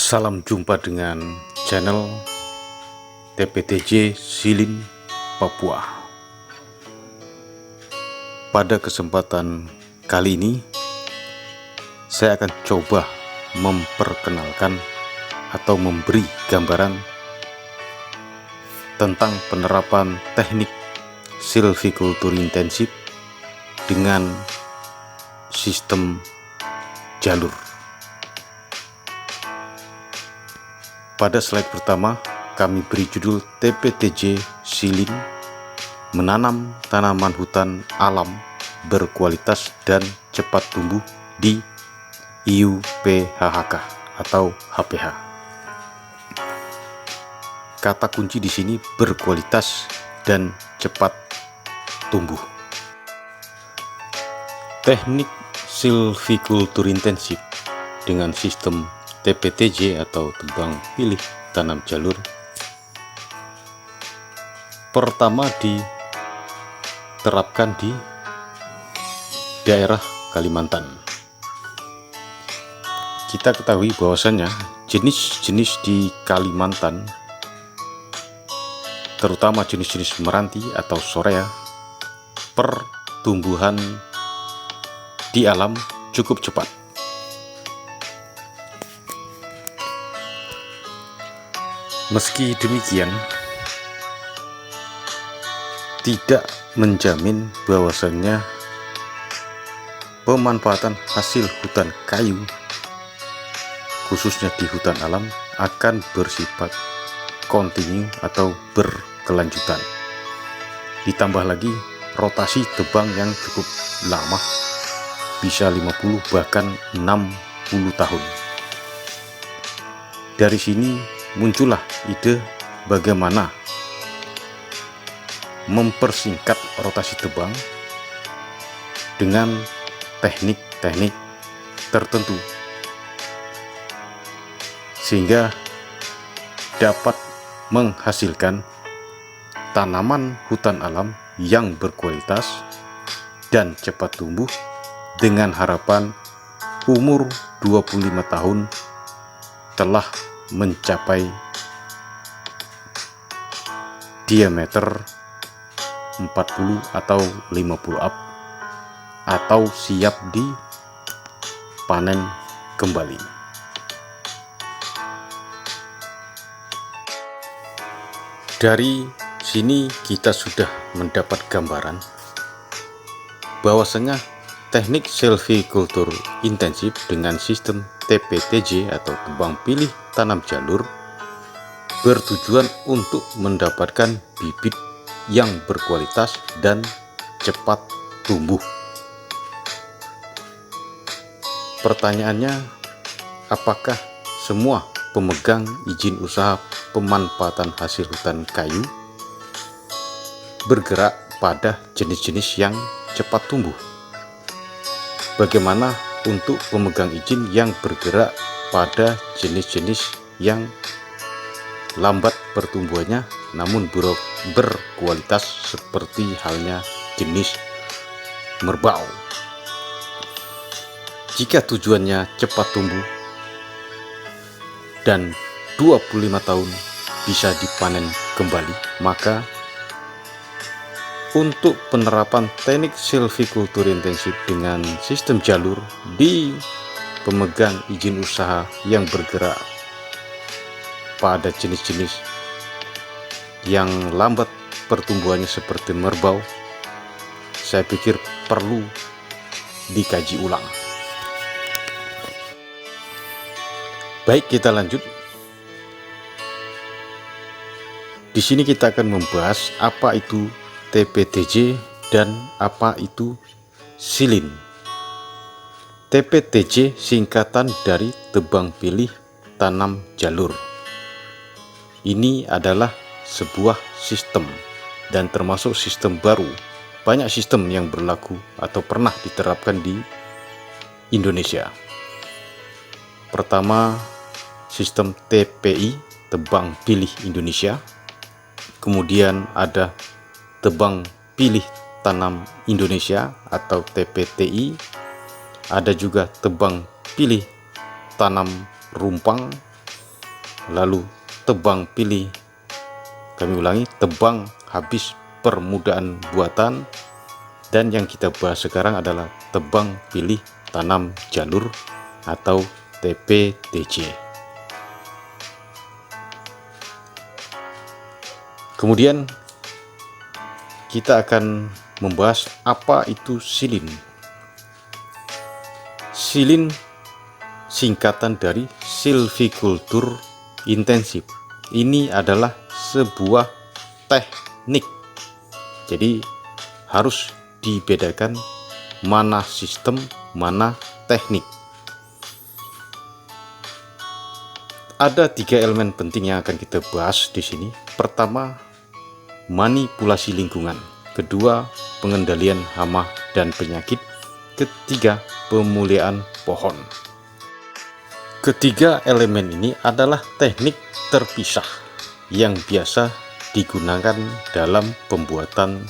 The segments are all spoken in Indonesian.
Salam jumpa dengan channel TPTJ Silin Papua. Pada kesempatan kali ini saya akan coba memperkenalkan atau memberi gambaran tentang penerapan teknik silvikultur intensif dengan sistem jalur. Pada slide pertama, kami beri judul TPTJ Silin menanam tanaman hutan alam berkualitas dan cepat tumbuh di IUPHHK atau HPH. Kata kunci di sini berkualitas dan cepat tumbuh. Teknik silvikultur intensif dengan sistem TPTJ atau tebang pilih tanam jalur pertama diterapkan di daerah Kalimantan. Kita ketahui bahwasannya jenis-jenis di Kalimantan, terutama jenis-jenis meranti atau sorea, pertumbuhan di alam cukup cepat. Meski demikian, tidak menjamin bahwasannya pemanfaatan hasil hutan kayu, khususnya di hutan alam, akan bersifat kontinu atau berkelanjutan. Ditambah lagi rotasi tebang yang cukup lama, bisa 50 bahkan 60 tahun. Dari sini muncullah ide bagaimana mempersingkat rotasi tebang dengan teknik-teknik tertentu sehingga dapat menghasilkan tanaman hutan alam yang berkualitas dan cepat tumbuh dengan harapan umur 25 tahun telah mencapai diameter 40 atau 50 up atau siap dipanen kembali. Dari sini kita sudah mendapat gambaran bahwasanya teknik silvikultur intensif dengan sistem TPTJ atau tebang pilih tanam jalur bertujuan untuk mendapatkan bibit yang berkualitas dan cepat tumbuh. Pertanyaannya, apakah semua pemegang izin usaha pemanfaatan hasil hutan kayu bergerak pada jenis-jenis yang cepat tumbuh? Bagaimana untuk pemegang izin yang bergerak pada jenis-jenis yang lambat pertumbuhannya namun berkualitas seperti halnya jenis merbau? Jika tujuannya cepat tumbuh dan 25 tahun bisa dipanen kembali, maka untuk penerapan teknik silvikultur intensif dengan sistem jalur di pemegang izin usaha yang bergerak pada jenis-jenis yang lambat pertumbuhannya seperti merbau, saya pikir perlu dikaji ulang. Baik, kita lanjut. Di sini kita akan membahas apa itu TPTJ dan apa itu silin. TPTJ singkatan dari tebang pilih tanam jalur. Ini adalah sebuah sistem dan termasuk sistem baru. Banyak sistem yang berlaku atau pernah diterapkan di Indonesia. Pertama, sistem TPI, tebang pilih Indonesia. Kemudian ada tebang pilih tanam Indonesia atau TPTI. Ada juga tebang pilih tanam rumpang lalu tebang pilih, kami ulangi, tebang habis permudahan buatan. Dan yang kita bahas sekarang adalah tebang pilih tanam jalur atau TPTJ. Kemudian kita akan membahas apa itu silin. Silin singkatan dari silvikultur intensif. Ini adalah sebuah teknik. Jadi harus dibedakan mana sistem, mana teknik. Ada 3 elemen penting yang akan kita bahas di sini. Pertama, manipulasi lingkungan. Kedua, pengendalian hama dan penyakit. Ketiga, pemulihan pohon. Ketiga elemen ini adalah teknik terpisah yang biasa digunakan dalam pembuatan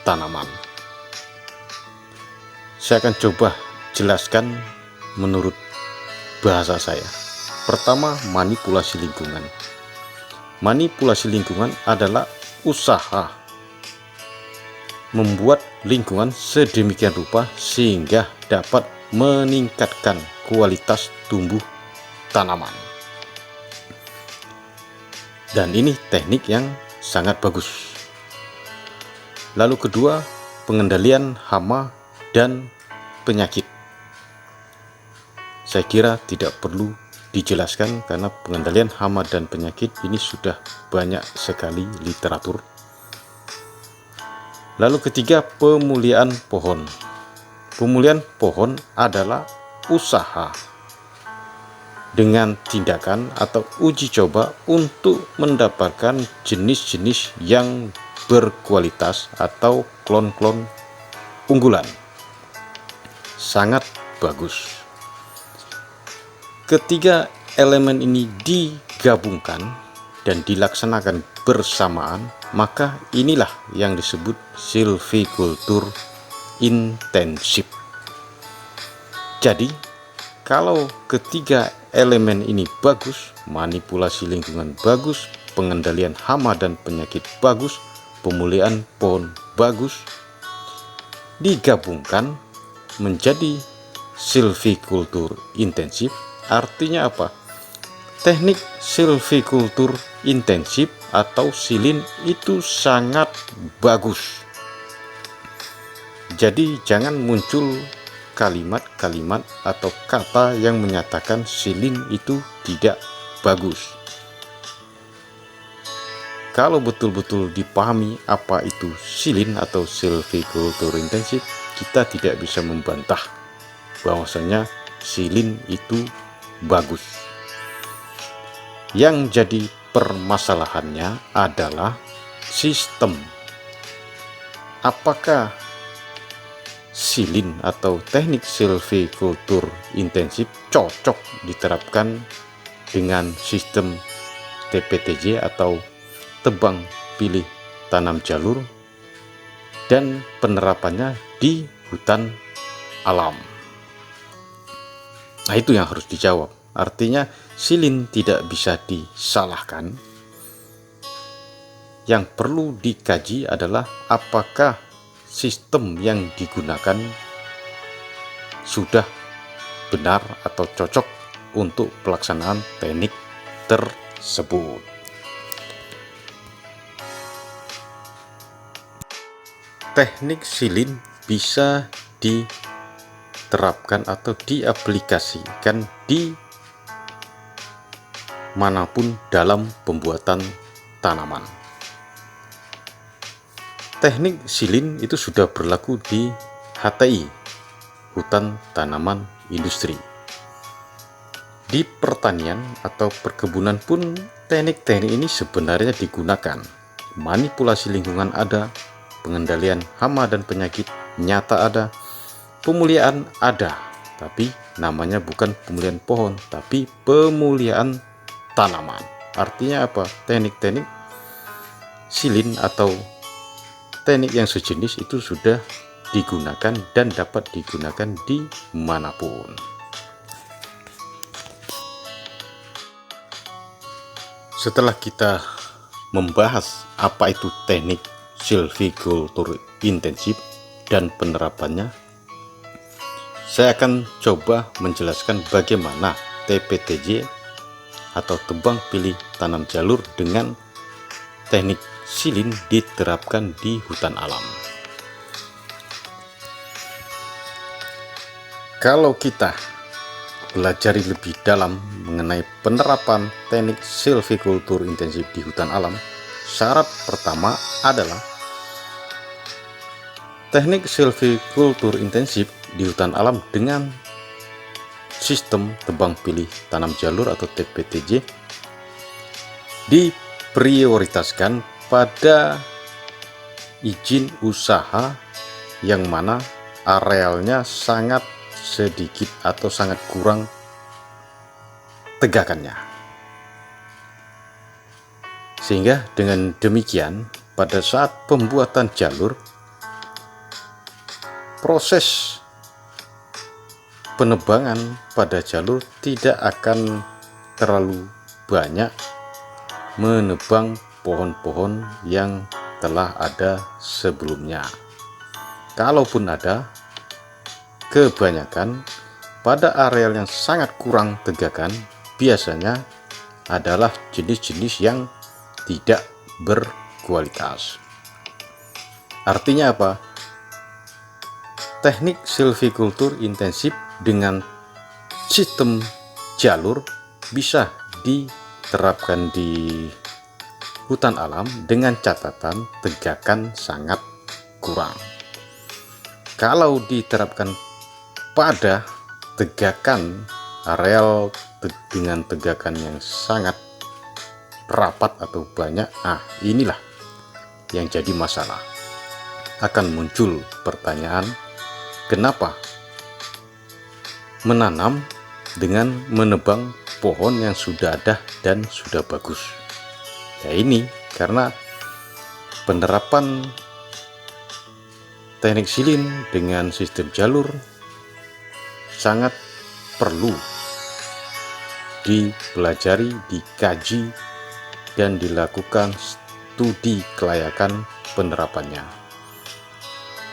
tanaman. Saya akan coba jelaskan menurut bahasa saya. Pertama, manipulasi lingkungan. Manipulasi lingkungan adalah usaha membuat lingkungan sedemikian rupa sehingga dapat meningkatkan kualitas tumbuh tanaman. Dan ini teknik yang sangat bagus. Lalu kedua, pengendalian hama dan penyakit. Saya kira tidak perlu dijelaskan karena pengendalian hama dan penyakit ini sudah banyak sekali literatur. Lalu ketiga, pemulihan pohon. Pemulihan pohon adalah usaha dengan tindakan atau uji coba untuk mendapatkan jenis-jenis yang berkualitas atau klon-klon unggulan. Sangat bagus. Ketiga elemen ini digabungkan dan dilaksanakan bersamaan, maka inilah yang disebut silvikultur intensif. Jadi, kalau ketiga elemen ini bagus, manipulasi lingkungan bagus, pengendalian hama dan penyakit bagus, pemulihan pohon bagus, digabungkan menjadi silvikultur intensif. Artinya apa? Teknik silvikultur intensif atau silin itu sangat bagus. Jadi jangan muncul kalimat-kalimat atau kata yang menyatakan silin itu tidak bagus. Kalau betul-betul dipahami apa itu silin atau silvikultur intensif, kita tidak bisa membantah bahwasanya silin itu bagus. Yang jadi permasalahannya adalah sistem. Apakah silin atau teknik silvikultur intensif cocok diterapkan dengan sistem TPTJ atau tebang pilih tanam jalur dan penerapannya di hutan alam? Nah, itu yang harus dijawab. Artinya silin tidak bisa disalahkan. Yang perlu dikaji adalah apakah sistem yang digunakan sudah benar atau cocok untuk pelaksanaan teknik tersebut. Teknik silin bisa diterapkan atau diaplikasikan di manapun dalam pembuatan tanaman. Teknik silin itu sudah berlaku di HTI, hutan tanaman industri. Di pertanian atau perkebunan pun teknik-teknik ini sebenarnya digunakan. Manipulasi lingkungan ada, pengendalian hama dan penyakit nyata ada, pemulihan ada, tapi namanya bukan pemulihan pohon, tapi pemulihan tanaman. Artinya apa? Teknik-teknik silin atau teknik yang sejenis itu sudah digunakan dan dapat digunakan di manapun. Setelah kita membahas apa itu teknik silvicultur intensif dan penerapannya, saya akan coba menjelaskan bagaimana TPTJ atau tebang pilih tanam jalur dengan teknik silin diterapkan di hutan alam. Kalau kita pelajari lebih dalam mengenai penerapan teknik silvicultur intensif di hutan alam, syarat pertama adalah teknik silvicultur intensif di hutan alam dengan sistem tebang pilih tanam jalur atau TPTJ diprioritaskan pada izin usaha yang mana arealnya sangat sedikit atau sangat kurang tegakannya. Sehingga dengan demikian pada saat pembuatan jalur, proses penebangan pada jalur tidak akan terlalu banyak menebang pohon-pohon yang telah ada sebelumnya. Kalaupun ada, kebanyakan pada areal yang sangat kurang tegakan biasanya adalah jenis-jenis yang tidak berkualitas. Artinya apa? Teknik silvicultur intensif dengan sistem jalur bisa diterapkan di hutan alam dengan catatan tegakan sangat kurang. Kalau diterapkan pada tegakan areal dengan tegakan yang sangat rapat atau banyak, inilah yang jadi masalah. Akan muncul pertanyaan, kenapa menanam dengan menebang pohon yang sudah ada dan sudah bagus? Ya ini karena penerapan teknik silin dengan sistem jalur sangat perlu dipelajari, dikaji, dan dilakukan studi kelayakan penerapannya.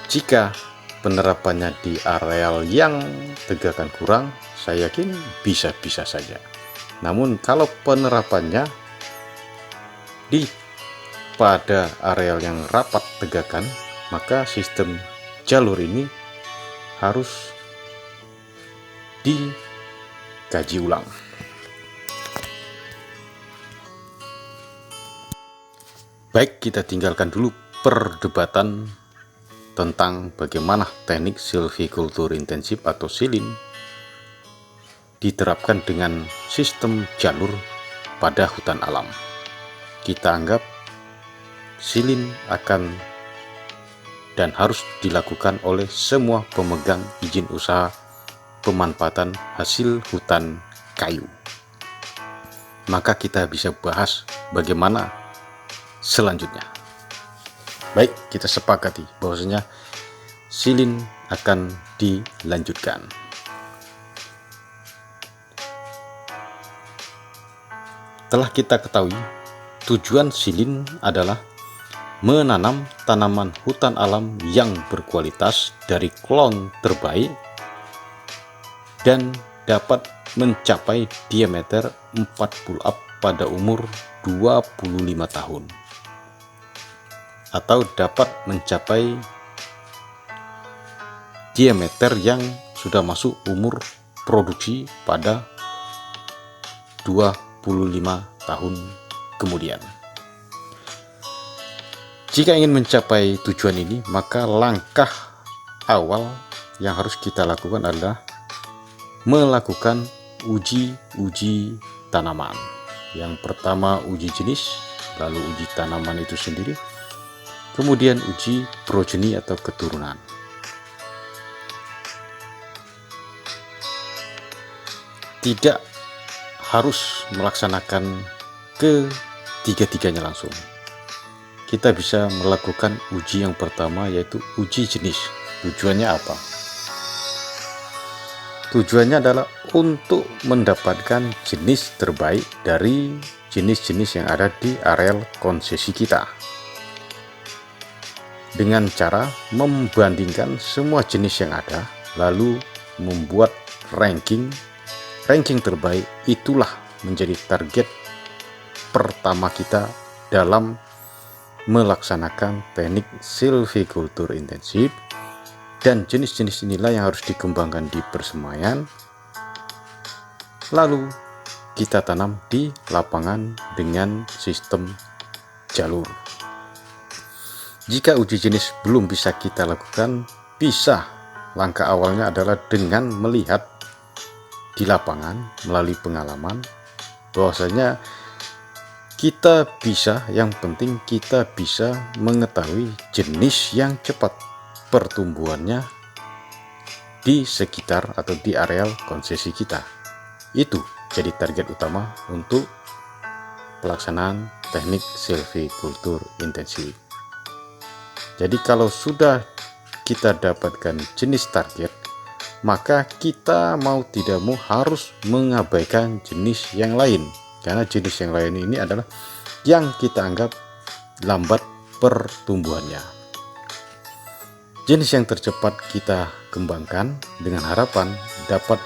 Jika penerapannya di areal yang tegakan kurang, saya yakin bisa-bisa saja. Namun kalau penerapannya pada areal yang rapat tegakan, maka sistem jalur ini harus dikaji ulang. Baik, kita tinggalkan dulu perdebatan tentang bagaimana teknik silvicultur intensif atau silin diterapkan dengan sistem jalur pada hutan alam. Kita anggap silin akan dan harus dilakukan oleh semua pemegang izin usaha pemanfaatan hasil hutan kayu. Maka kita bisa bahas bagaimana selanjutnya. Baik, kita sepakati bahwasanya silin akan dilanjutkan. Telah kita ketahui, tujuan silin adalah menanam tanaman hutan alam yang berkualitas dari klon terbaik dan dapat mencapai diameter 4 pull up pada umur 25 tahun atau dapat mencapai diameter yang sudah masuk umur produksi pada 25 tahun kemudian. Jika ingin mencapai tujuan ini, maka langkah awal yang harus kita lakukan adalah melakukan uji tanaman. Yang pertama uji jenis, lalu uji tanaman itu sendiri, kemudian uji progeny atau keturunan. Tidak harus melaksanakan ketiga-tiganya langsung. Kita bisa melakukan uji yang pertama, yaitu uji jenis. Tujuannya apa? Tujuannya adalah untuk mendapatkan jenis terbaik dari jenis-jenis yang ada di areal konsesi kita, dengan cara membandingkan semua jenis yang ada, lalu membuat ranking terbaik. Itulah menjadi target pertama kita dalam melaksanakan teknik silviculture intensif, dan jenis-jenis inilah yang harus dikembangkan di persemaian, lalu kita tanam di lapangan dengan sistem jalur. Jika uji jenis belum bisa kita lakukan, langkah awalnya adalah dengan melihat di lapangan melalui pengalaman bahwasanya yang penting kita bisa mengetahui jenis yang cepat pertumbuhannya di sekitar atau di areal konsesi kita. Itu jadi target utama untuk pelaksanaan teknik silviculture intensif. Jadi kalau sudah kita dapatkan jenis target, maka kita mau tidak mau harus mengabaikan jenis yang lain, karena jenis yang lain ini adalah yang kita anggap lambat pertumbuhannya. Jenis yang tercepat kita kembangkan dengan harapan dapat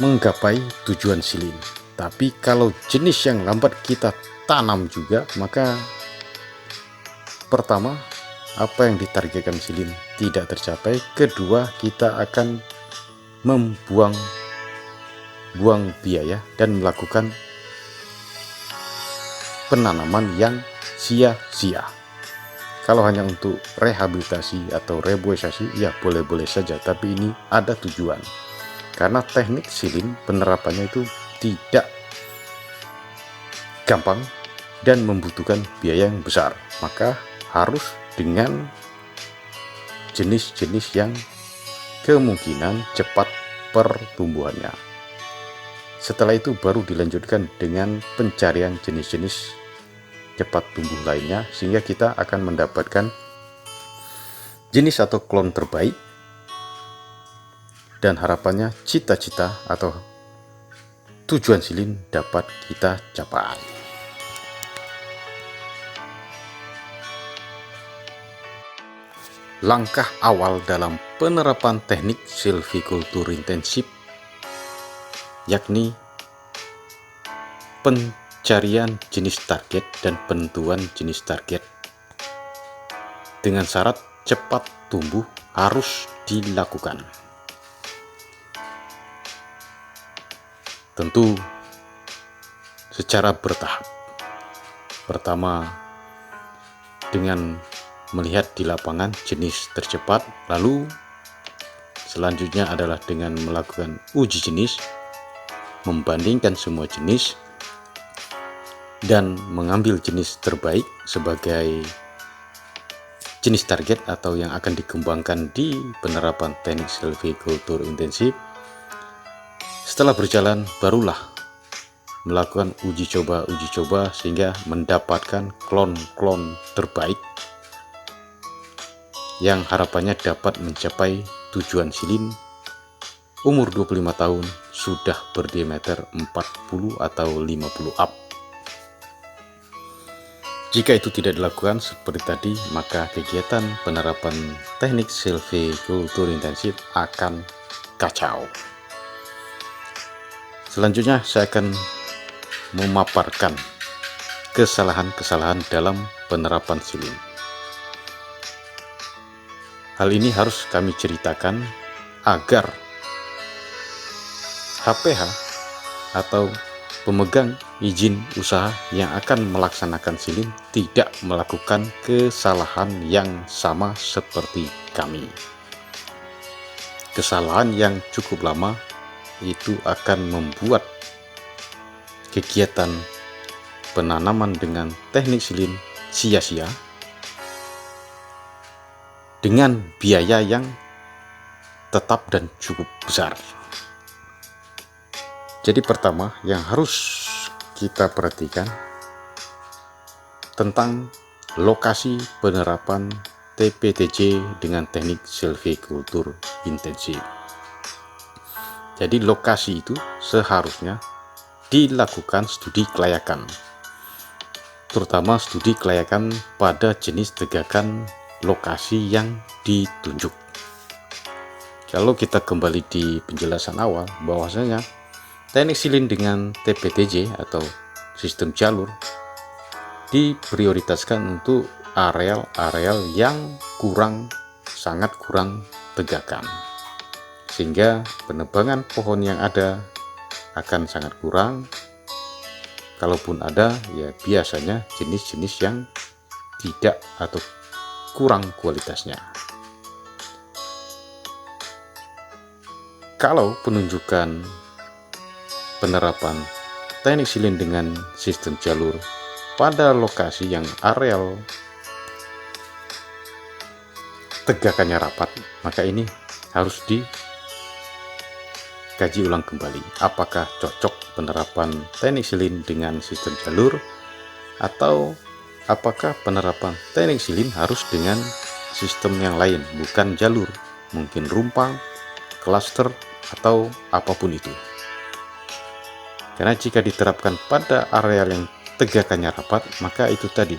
menggapai tujuan silin. Tapi kalau jenis yang lambat kita tanam juga, maka pertama, apa yang ditargetkan silin tidak tercapai. Kedua, kita akan membuang biaya dan melakukan penanaman yang sia-sia. Kalau hanya untuk rehabilitasi atau reboisasi, ya boleh-boleh saja, tapi ini ada tujuan. Karena teknik silin penerapannya itu tidak gampang dan membutuhkan biaya yang besar, maka harus dengan jenis-jenis yang kemungkinan cepat pertumbuhannya. Setelah itu baru dilanjutkan dengan pencarian jenis-jenis cepat tumbuh lainnya, sehingga kita akan mendapatkan jenis atau klon terbaik, dan harapannya cita-cita atau tujuan silin dapat kita capai. Langkah awal dalam penerapan teknik silviculture intensif yakni pencarian jenis target dan penentuan jenis target dengan syarat cepat tumbuh harus dilakukan. Tentu secara bertahap. Pertama, dengan melihat di lapangan jenis tercepat, lalu selanjutnya adalah dengan melakukan uji jenis, membandingkan semua jenis dan mengambil jenis terbaik sebagai jenis target atau yang akan dikembangkan di penerapan teknik silviculture intensif. Setelah berjalan, barulah melakukan uji coba sehingga mendapatkan klon terbaik yang harapannya dapat mencapai tujuan silin umur 25 tahun sudah berdiameter 40 atau 50 up. Jika itu tidak dilakukan seperti tadi, maka kegiatan penerapan teknik silviculture intensif akan kacau. Selanjutnya saya akan memaparkan kesalahan-kesalahan dalam penerapan silin. Hal ini harus kami ceritakan agar HPH atau pemegang izin usaha yang akan melaksanakan silin tidak melakukan kesalahan yang sama seperti kami. Kesalahan yang cukup lama itu akan membuat kegiatan penanaman dengan teknik silin sia-sia dengan biaya yang tetap dan cukup besar. Jadi pertama yang harus kita perhatikan tentang lokasi penerapan TPTJ dengan teknik silviculture intensif. Jadi lokasi itu seharusnya dilakukan studi kelayakan, terutama studi kelayakan pada jenis tegakan lokasi yang ditunjuk. Kalau kita kembali di penjelasan awal bahwasanya teknik silin dengan TPTJ atau sistem jalur diprioritaskan untuk areal-areal yang sangat kurang tegakan, sehingga penebangan pohon yang ada akan sangat kurang. Kalaupun ada, ya biasanya jenis-jenis yang tidak atau kurang kualitasnya. Kalau penunjukan penerapan teknik silin dengan sistem jalur pada lokasi yang areal tegakannya rapat, maka ini harus dikaji ulang kembali. Apakah cocok penerapan teknik silin dengan sistem jalur, atau apakah penerapan teknik silin harus dengan sistem yang lain, bukan jalur, mungkin rumpang, klaster, atau apapun itu. Karena jika diterapkan pada areal yang tegakannya rapat, maka itu tadi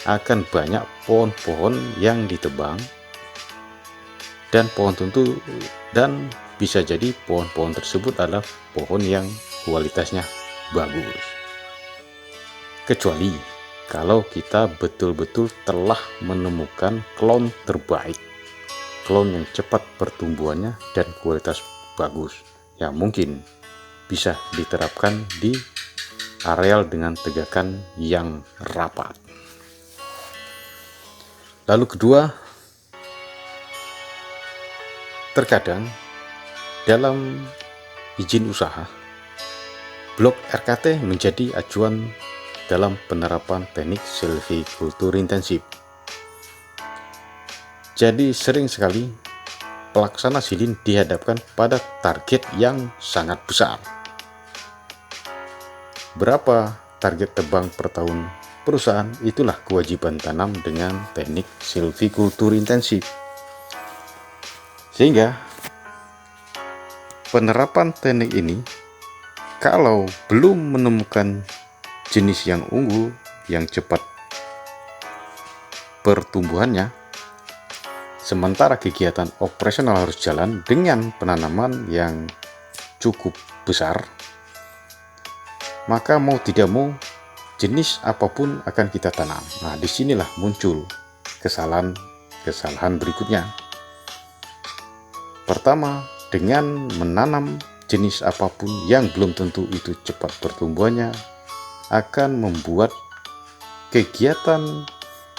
akan banyak pohon-pohon yang ditebang, dan bisa jadi pohon-pohon tersebut adalah pohon yang kualitasnya bagus. Kecuali kalau kita betul-betul telah menemukan klon terbaik, klon yang cepat pertumbuhannya dan kualitas bagus, ya mungkin bisa diterapkan di areal dengan tegakan yang rapat. Lalu kedua, terkadang dalam izin usaha, blok RKT menjadi acuan dalam penerapan teknik silvikultur intensif. Jadi sering sekali pelaksana silin dihadapkan pada target yang sangat besar. Berapa target tebang per tahun perusahaan, itulah kewajiban tanam dengan teknik silvikultur intensif. Sehingga penerapan teknik ini, kalau belum menemukan jenis yang unggul, yang cepat pertumbuhannya, sementara kegiatan operasional harus jalan dengan penanaman yang cukup besar, maka mau tidak mau jenis apapun akan kita tanam. Nah, disinilah muncul kesalahan berikutnya. Pertama, dengan menanam jenis apapun yang belum tentu itu cepat pertumbuhannya, akan membuat kegiatan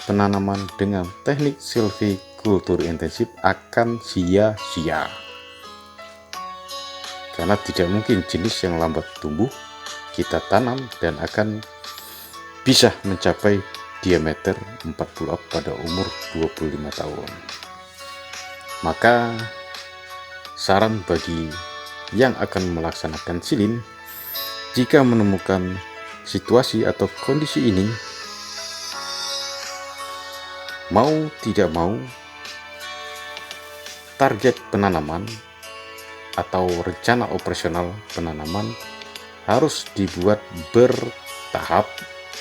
penanaman dengan teknik silvikultur intensif akan sia-sia. Karena tidak mungkin jenis yang lambat tumbuh kita tanam dan akan bisa mencapai diameter 40 up pada umur 25 tahun. Maka saran bagi yang akan melaksanakan silin, jika menemukan situasi atau kondisi ini, mau tidak mau target penanaman atau rencana operasional penanaman harus dibuat bertahap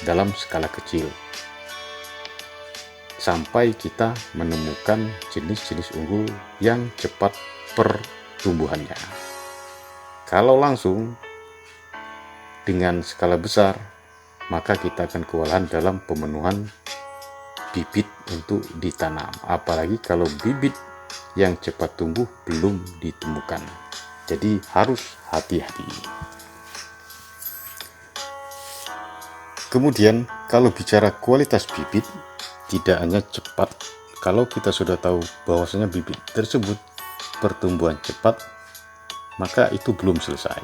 dalam skala kecil sampai kita menemukan jenis-jenis unggul yang cepat pertumbuhannya. Kalau langsung dengan skala besar, maka kita akan kewalahan dalam pemenuhan bibit untuk ditanam, apalagi kalau bibit yang cepat tumbuh belum ditemukan. Jadi harus hati-hati. Kemudian kalau bicara kualitas bibit, tidak hanya cepat. Kalau kita sudah tahu bahwasanya bibit tersebut pertumbuhan cepat, maka itu belum selesai.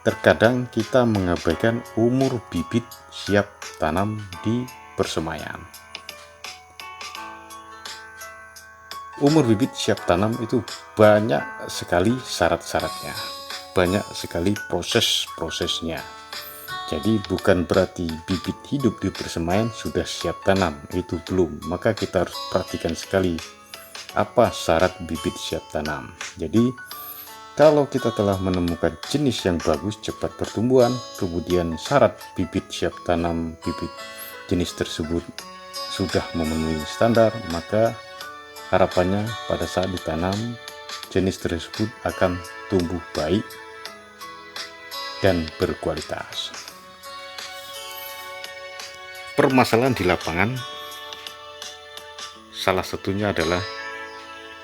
Terkadang kita mengabaikan umur bibit siap tanam di persemaian. Umur bibit siap tanam itu banyak sekali syarat-syaratnya, banyak sekali proses-prosesnya. Jadi bukan berarti bibit hidup di persemaian sudah siap tanam, itu belum. Maka kita harus perhatikan sekali apa syarat bibit siap tanam. Jadi Kalau kita telah menemukan jenis yang bagus, cepat pertumbuhan, kemudian syarat bibit siap tanam bibit jenis tersebut sudah memenuhi standar, maka harapannya pada saat ditanam jenis tersebut akan tumbuh baik dan berkualitas. Permasalahan di lapangan salah satunya adalah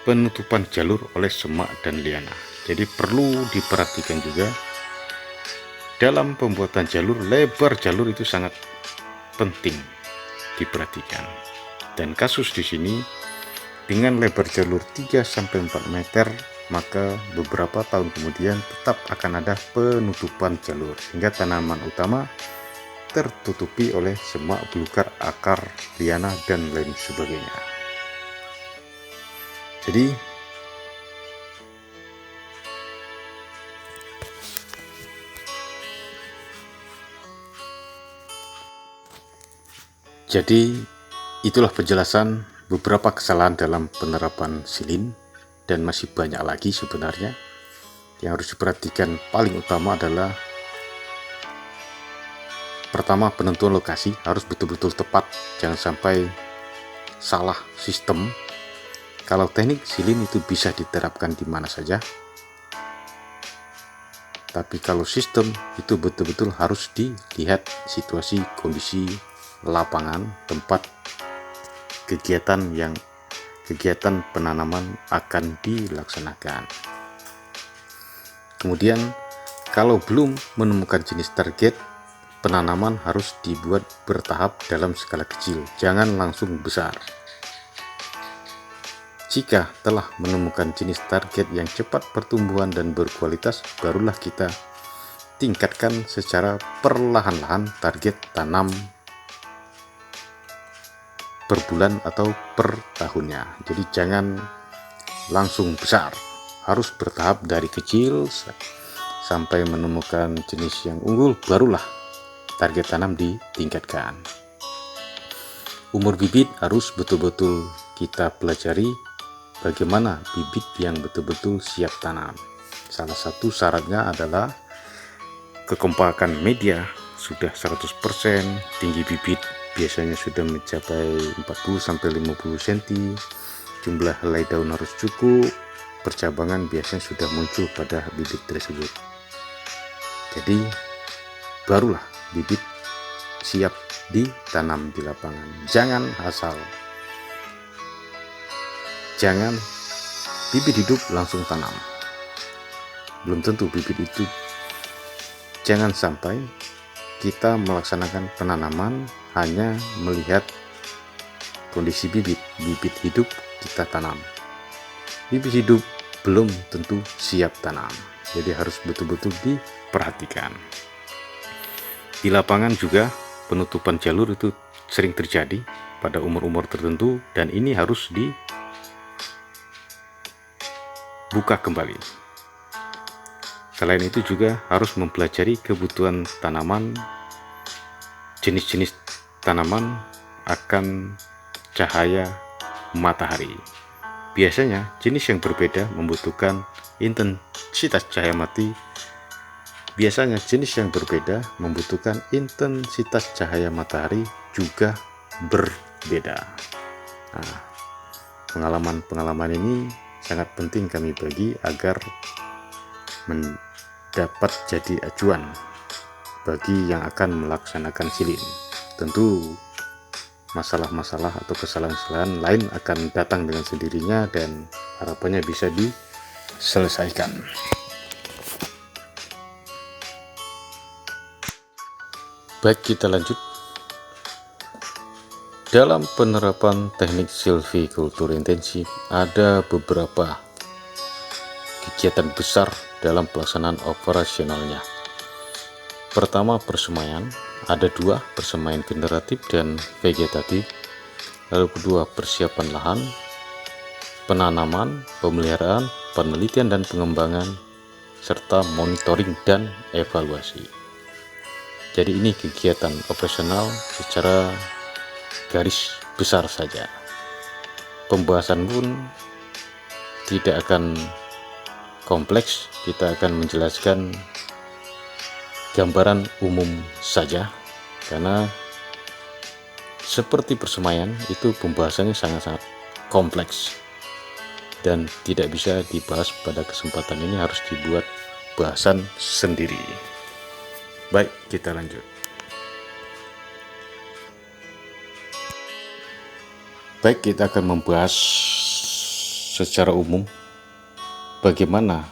penutupan jalur oleh semak dan liana. Jadi perlu diperhatikan juga dalam pembuatan jalur, lebar jalur itu sangat penting diperhatikan. Dan kasus di sini dengan lebar jalur 3-4 meter, maka beberapa tahun kemudian tetap akan ada penutupan jalur hingga tanaman utama tertutupi oleh semak, belukar, akar, liana, dan lain sebagainya. Jadi itulah penjelasan beberapa kesalahan dalam penerapan silin, dan masih banyak lagi sebenarnya. Yang harus diperhatikan paling utama adalah pertama, penentuan lokasi harus betul-betul tepat, jangan sampai salah sistem. Kalau teknik silin itu bisa diterapkan di mana saja, tapi kalau sistem itu betul-betul harus dilihat situasi, kondisi lapangan, tempat kegiatan penanaman akan dilaksanakan. Kemudian kalau belum menemukan jenis target, penanaman harus dibuat bertahap dalam skala kecil, jangan langsung besar. Jika telah menemukan jenis target yang cepat pertumbuhan dan berkualitas, barulah kita tingkatkan secara perlahan-lahan target tanam per bulan atau per tahunnya. Jadi jangan langsung besar, harus bertahap dari kecil sampai menemukan jenis yang unggul, barulah target tanam ditingkatkan. Umur bibit harus betul-betul kita pelajari, bagaimana bibit yang betul-betul siap tanam. Salah satu syaratnya adalah kekompakan media sudah 100%, tinggi bibit biasanya sudah mencapai 40-50 cm, jumlah helai daun harus cukup, percabangan biasanya sudah muncul pada bibit tersebut. Jadi barulah bibit siap ditanam di lapangan. Jangan asal, jangan bibit hidup langsung tanam, belum tentu bibit itu. Jangan sampai kita melaksanakan penanaman hanya melihat kondisi bibit hidup kita tanam. Bibit hidup belum tentu siap tanam, jadi harus betul-betul diperhatikan. Di lapangan juga penutupan jalur itu sering terjadi pada umur-umur tertentu, dan ini harus dibuka kembali. Selain itu juga harus mempelajari kebutuhan tanaman, jenis-jenis tanaman akan cahaya matahari. Biasanya jenis yang berbeda membutuhkan intensitas cahaya matahari juga berbeda. Nah, pengalaman ini sangat penting kami bagi agar mendapat jadi acuan bagi yang akan melaksanakan silin. Tentu masalah-masalah atau kesalahan-kesalahan lain akan datang dengan sendirinya dan harapannya bisa diselesaikan. Baik, kita lanjut. Dalam penerapan teknik silvikultur intensif ada beberapa kegiatan besar dalam pelaksanaan operasionalnya. Pertama, persemaian. Ada dua, persemaian generatif dan vegetatif. Lalu kedua, persiapan lahan, penanaman, pemeliharaan, penelitian dan pengembangan, serta monitoring dan evaluasi. Jadi ini kegiatan operasional secara garis besar saja. Pembahasan pun tidak akan kompleks, kita akan menjelaskan gambaran umum saja, karena seperti persemaian itu pembahasannya sangat-sangat kompleks dan tidak bisa dibahas pada kesempatan ini, harus dibuat bahasan sendiri. Baik, kita lanjut. Baik, kita akan membahas secara umum bagaimana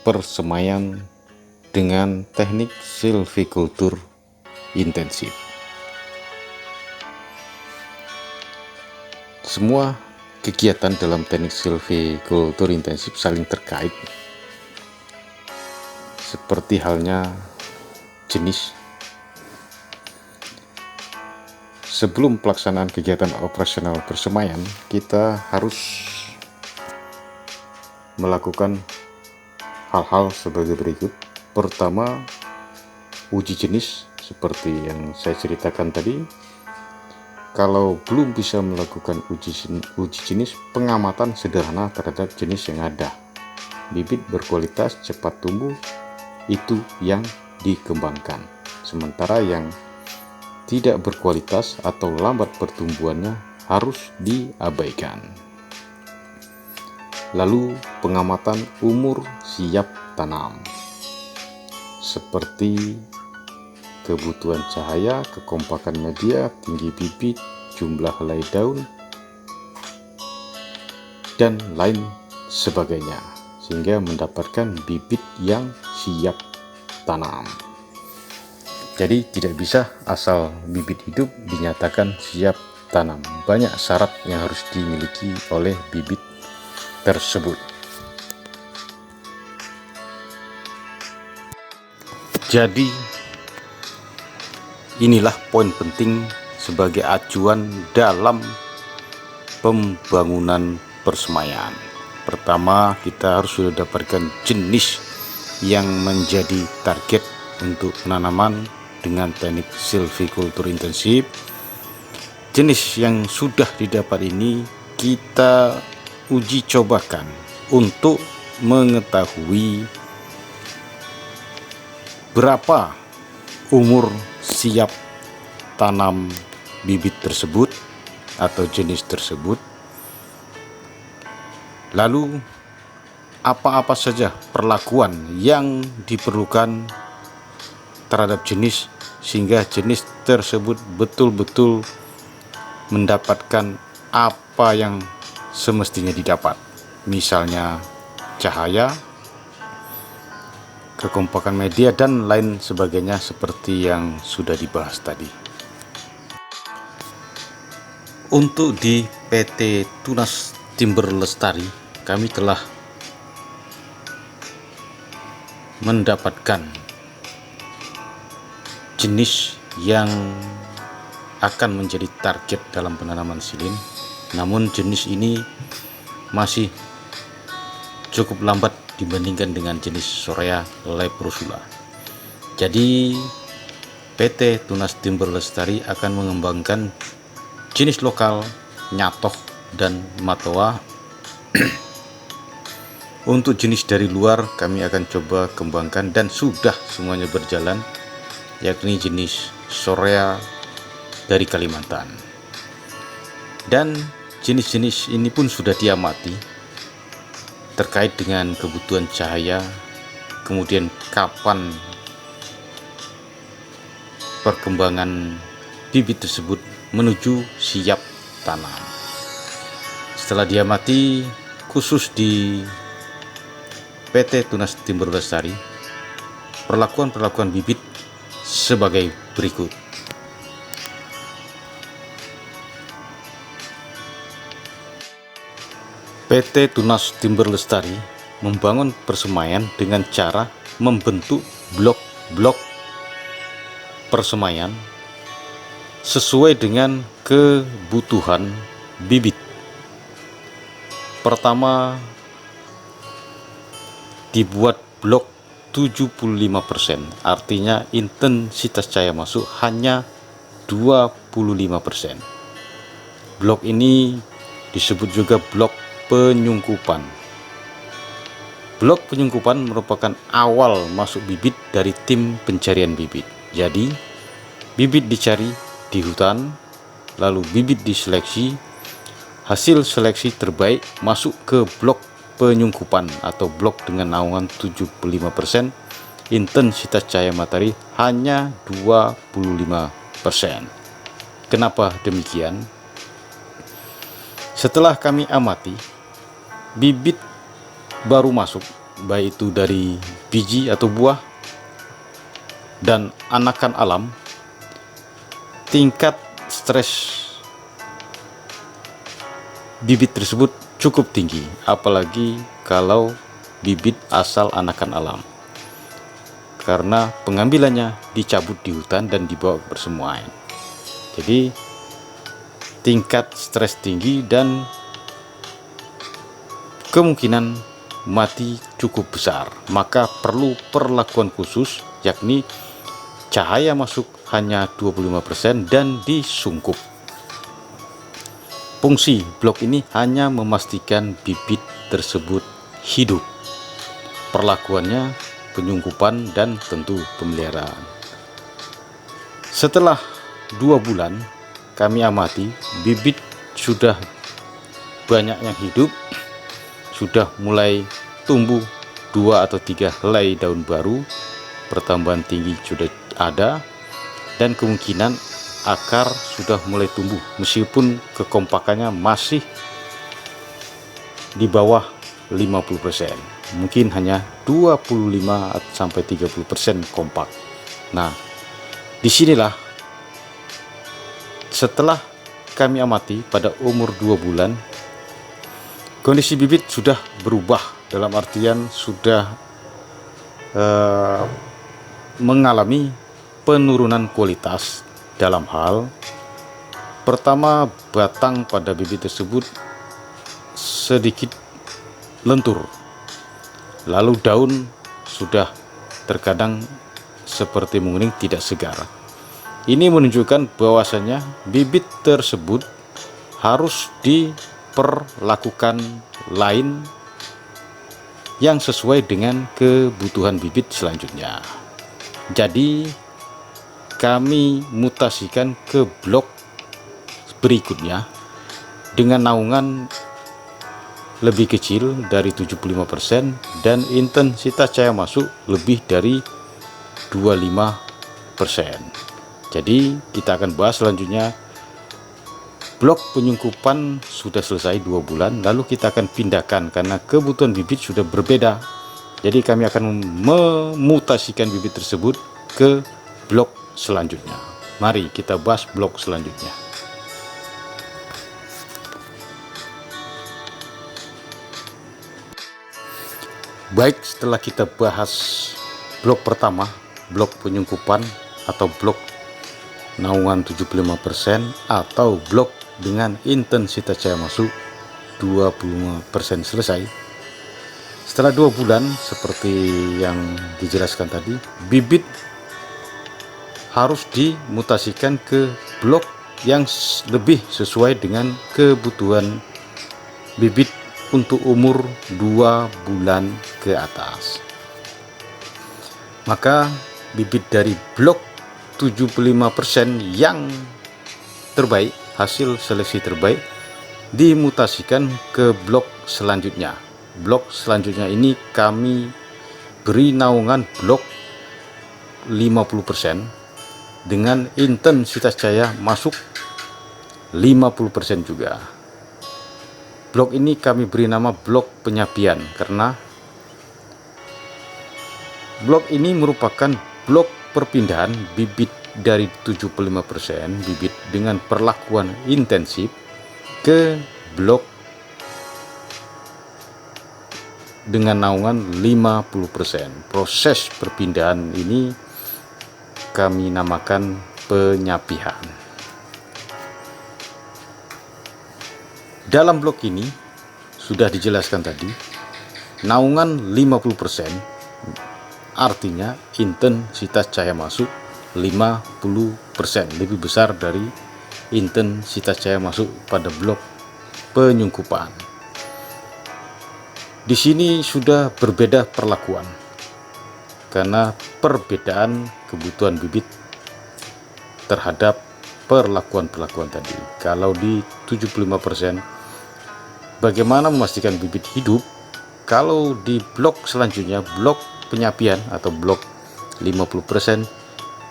persemaian dengan teknik silvikultur intensif. Semua kegiatan dalam teknik silvikultur intensif saling terkait, seperti halnya jenis. Sebelum pelaksanaan kegiatan operasional persemaian, kita harus melakukan hal-hal sebagai berikut. Pertama, uji jenis seperti yang saya ceritakan tadi. Kalau belum bisa melakukan uji jenis, pengamatan sederhana terhadap jenis yang ada. Bibit berkualitas, cepat tumbuh, itu yang dikembangkan. Sementara yang tidak berkualitas atau lambat pertumbuhannya harus diabaikan. Lalu pengamatan umur siap tanam, seperti kebutuhan cahaya, kekompakan media, tinggi bibit, jumlah helai daun, dan lain sebagainya, sehingga mendapatkan bibit yang siap tanam. Jadi tidak bisa asal bibit hidup dinyatakan siap tanam. Banyak syarat yang harus dimiliki oleh bibit tersebut. Jadi inilah poin penting sebagai acuan dalam pembangunan persemaian. Pertama, kita harus sudah dapatkan jenis yang menjadi target untuk penanaman dengan teknik silvikultur intensif. Jenis yang sudah didapat ini kita uji cobakan untuk mengetahui berapa umur siap tanam bibit tersebut atau jenis tersebut. Lalu apa-apa saja perlakuan yang diperlukan terhadap jenis sehingga jenis tersebut betul-betul mendapatkan apa yang semestinya didapat, misalnya cahaya, kekompakan media, dan lain sebagainya seperti yang sudah dibahas tadi. Untuk di PT Tunas Timber Lestari, kami telah mendapatkan jenis yang akan menjadi target dalam penanaman silin. Namun jenis ini masih cukup lambat dibandingkan dengan jenis Sorea leprosula. Jadi PT Tunas Timber Lestari akan mengembangkan jenis lokal Nyatoh dan Matoa. Untuk jenis dari luar kami akan coba kembangkan dan sudah semuanya berjalan, yakni jenis Sorea dari Kalimantan. Dan jenis-jenis ini pun sudah diamati terkait dengan kebutuhan cahaya, kemudian kapan perkembangan bibit tersebut menuju siap tanam. Setelah diamati khusus di PT Tunas Timber Lestari, perlakuan bibit sebagai berikut. PT Tunas Timber Lestari membangun persemaian dengan cara membentuk blok-blok persemaian sesuai dengan kebutuhan bibit. Pertama, dibuat blok 75%, artinya intensitas cahaya masuk hanya 25%. Blok ini disebut juga blok penyungkupan. Blok penyungkupan merupakan awal masuk bibit dari tim pencarian bibit. Jadi, bibit dicari di hutan, lalu bibit diseleksi, hasil seleksi terbaik masuk ke blok penyungkupan atau blok dengan naungan 75%, intensitas cahaya matahari hanya 25%. Kenapa demikian? Setelah kami amati, bibit baru masuk, baik itu dari biji atau buah dan anakan alam, tingkat stres bibit tersebut cukup tinggi, apalagi kalau bibit asal anakan alam, karena pengambilannya dicabut di hutan dan dibawa bersemai. Jadi tingkat stres tinggi dan kemungkinan mati cukup besar. Maka perlu perlakuan khusus, yakni cahaya masuk hanya 25% dan disungkup. Fungsi blok ini hanya memastikan bibit tersebut hidup. Perlakuannya penyungkupan dan tentu pemeliharaan. Setelah 2 bulan kami amati, bibit sudah banyak yang hidup, sudah mulai tumbuh 2 atau 3 helai daun baru, pertambahan tinggi sudah ada, dan kemungkinan akar sudah mulai tumbuh meskipun kekompakannya masih di bawah 50%, mungkin hanya 25-30% kompak. Nah, disinilah setelah kami amati pada umur 2 bulan, kondisi bibit sudah berubah, dalam artian sudah mengalami penurunan kualitas. Dalam hal pertama, batang pada bibit tersebut sedikit lentur, lalu daun sudah terkadang seperti menguning, tidak segar. Ini menunjukkan bahwasanya bibit tersebut harus diperlakukan lain yang sesuai dengan kebutuhan bibit selanjutnya. Jadi kami mutasikan ke blok berikutnya dengan naungan lebih kecil dari 75% dan intensitas cahaya masuk lebih dari 25%. Jadi kita akan bahas selanjutnya. Blok penyungkupan sudah selesai 2 bulan, lalu kita akan pindahkan karena kebutuhan bibit sudah berbeda. Jadi kami akan memutasikan bibit tersebut ke blok selanjutnya. Mari kita bahas blok selanjutnya. Baik, setelah kita bahas blok pertama, blok penyungkupan atau blok naungan 75% atau blok dengan intensitas cahaya masuk 25% selesai. Setelah 2 bulan seperti yang dijelaskan tadi, bibit harus dimutasikan ke blok yang lebih sesuai dengan kebutuhan bibit untuk umur 2 bulan ke atas. Maka bibit dari blok 75% yang terbaik, hasil seleksi terbaik, dimutasikan ke blok selanjutnya. Blok selanjutnya ini kami beri naungan blok 50% dengan intensitas cahaya masuk 50% juga. Blok ini kami beri nama blok penyapian karena blok ini merupakan blok perpindahan bibit dari 75% bibit dengan perlakuan intensif ke blok dengan naungan 50%. Proses perpindahan ini kami namakan penyapihan. Dalam blok ini sudah dijelaskan tadi, naungan 50% artinya intensitas cahaya masuk 50%, lebih besar dari intensitas cahaya masuk pada blok penyungkupan. Di sini sudah berbeda perlakuan karena perbedaan kebutuhan bibit terhadap perlakuan-perlakuan tadi. Kalau di 75%, bagaimana memastikan bibit hidup? Kalau di blok selanjutnya, blok penyapian atau blok 50%,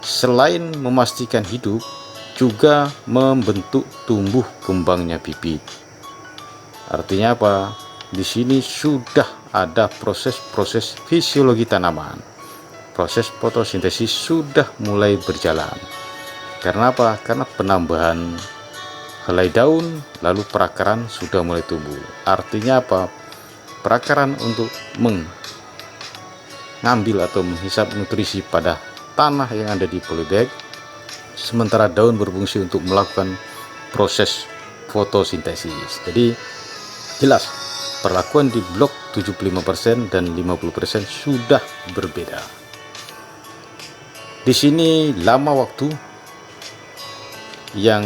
selain memastikan hidup, juga membentuk tumbuh kembangnya bibit. Artinya apa? Di sini sudah ada proses-proses fisiologi tanaman. Proses fotosintesis sudah mulai berjalan. Karena apa? Karena penambahan helai daun, lalu perakaran sudah mulai tumbuh. Artinya apa? Perakaran untuk mengambil atau menghisap nutrisi pada tanah yang ada di polybag, sementara daun berfungsi untuk melakukan proses fotosintesis. Jadi jelas perlakuan di blok 75% dan 50% sudah berbeda. Di sini lama waktu yang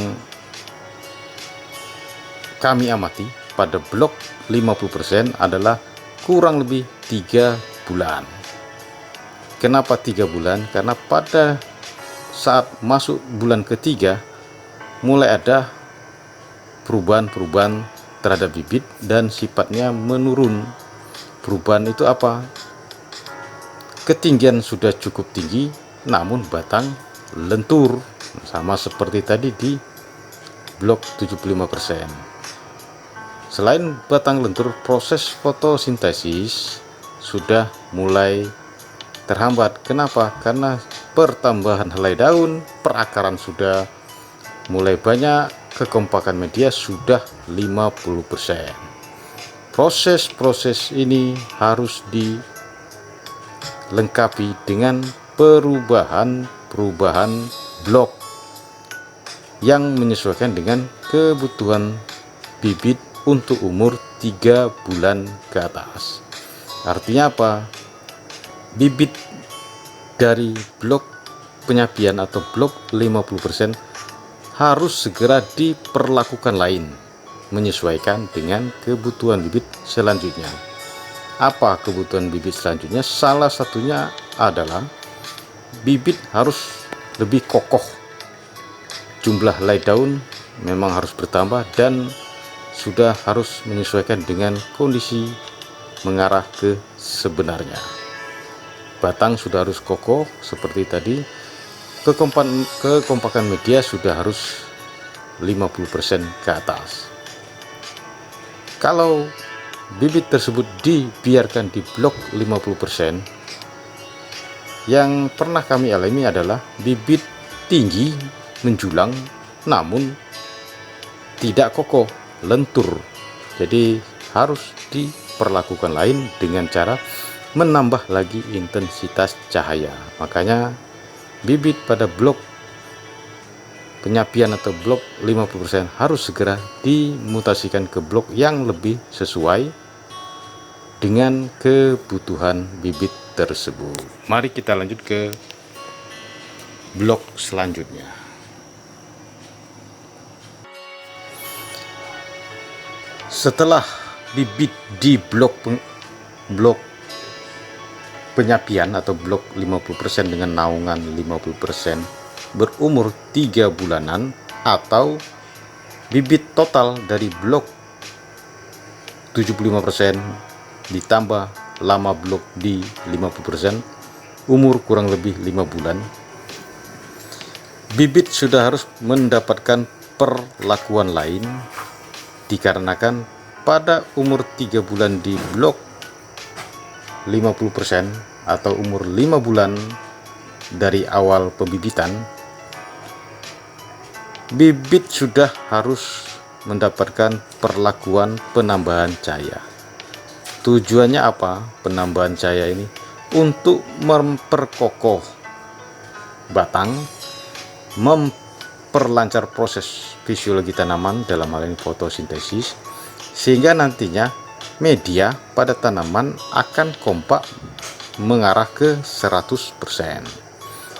kami amati pada blok 50% adalah kurang lebih 3 bulan. Kenapa 3 bulan? Karena pada saat masuk bulan ketiga mulai ada perubahan-perubahan terhadap bibit dan sifatnya menurun. Perubahan itu apa? Ketinggian sudah cukup tinggi, namun batang lentur, sama seperti tadi di blok 75%. Selain batang lentur, proses fotosintesis sudah mulai terhambat. Kenapa? Karena pertambahan helai daun, perakaran sudah mulai banyak, kekompakan media sudah 50%. Proses-proses ini harus dilengkapi dengan perubahan blok yang menyesuaikan dengan kebutuhan bibit untuk umur 3 bulan ke atas. Artinya apa? Bibit dari blok penyapian atau blok 50% harus segera diperlakukan lain, menyesuaikan dengan kebutuhan bibit selanjutnya. Apa kebutuhan bibit selanjutnya? Salah satunya adalah bibit harus lebih kokoh, jumlah helai daun memang harus bertambah dan sudah harus menyesuaikan dengan kondisi mengarah ke sebenarnya. Batang sudah harus kokoh seperti tadi, kekompakan media sudah harus 50% ke atas. Kalau bibit tersebut dibiarkan di blok 50%, yang pernah kami alami adalah bibit tinggi menjulang namun tidak kokoh, lentur. Jadi harus diperlakukan lain dengan cara menambah lagi intensitas cahaya. Makanya bibit pada blok penyapian atau blok 50% harus segera dimutasikan ke blok yang lebih sesuai dengan kebutuhan bibit tersebut. Mari kita lanjut ke blok selanjutnya. Setelah bibit di blok penyapian atau blok 50% dengan naungan 50% berumur 3 bulanan atau bibit total dari blok 75% ditambah lama blok di 50%, umur kurang lebih 5 bulan, bibit sudah harus mendapatkan perlakuan lain dikarenakan pada umur 3 bulan di blok 50% atau umur 5 bulan dari awal pembibitan, bibit sudah harus mendapatkan perlakuan penambahan cahaya. Tujuannya apa? Penambahan cahaya ini untuk memperkokoh batang, memperlancar proses fisiologi tanaman, dalam hal ini fotosintesis, sehingga nantinya media pada tanaman akan kompak mengarah ke 100%.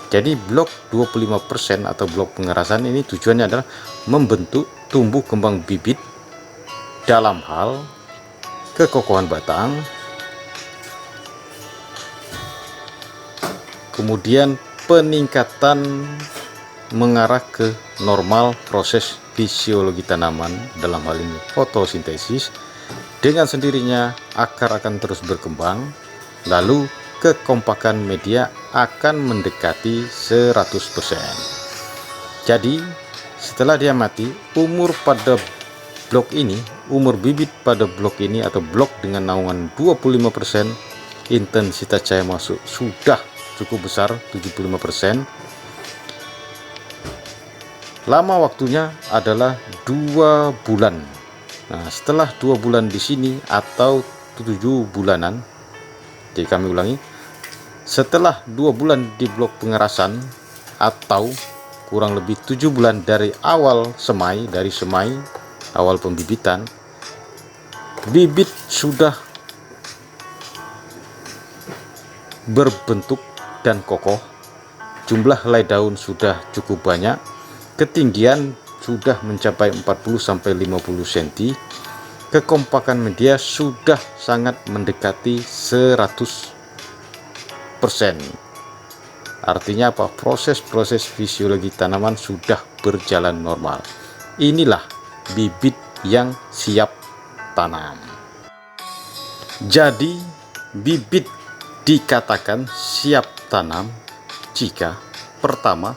Jadi blok 25% atau blok pengerasan ini tujuannya adalah membentuk tumbuh kembang bibit dalam hal kekokohan batang, kemudian peningkatan mengarah ke normal proses fisiologi tanaman, dalam hal ini fotosintesis. Dengan sendirinya akar akan terus berkembang, lalu kekompakan media akan mendekati 100%. Jadi setelah dia mati, umur bibit pada blok ini atau blok dengan naungan 25%, intensitas cahaya masuk sudah cukup besar, 75%. Lama waktunya adalah 2 bulan. Nah, setelah 2 bulan di sini atau 7 bulanan, jadi kami ulangi, setelah 2 bulan di blok pengerasan atau kurang lebih 7 bulan dari awal semai, awal pembibitan, bibit sudah berbentuk dan kokoh, jumlah helai daun sudah cukup banyak, ketinggian sudah mencapai 40-50 cm, kekompakan media sudah sangat mendekati 100%. Artinya apa? Proses-proses fisiologi tanaman sudah berjalan normal. Inilah bibit yang siap tanam. Jadi bibit dikatakan siap tanam jika pertama,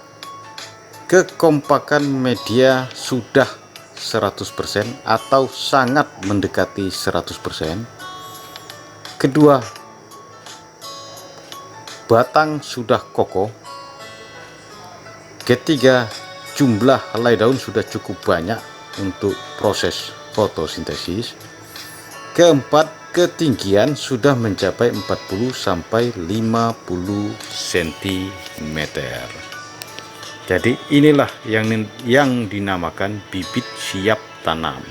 kekompakan media sudah 100% atau sangat mendekati 100%. Kedua, batang sudah kokoh. Ketiga, jumlah helai daun sudah cukup banyak untuk proses fotosintesis. Keempat, ketinggian sudah mencapai 40-50 cm. Jadi inilah yang dinamakan bibit siap tanam.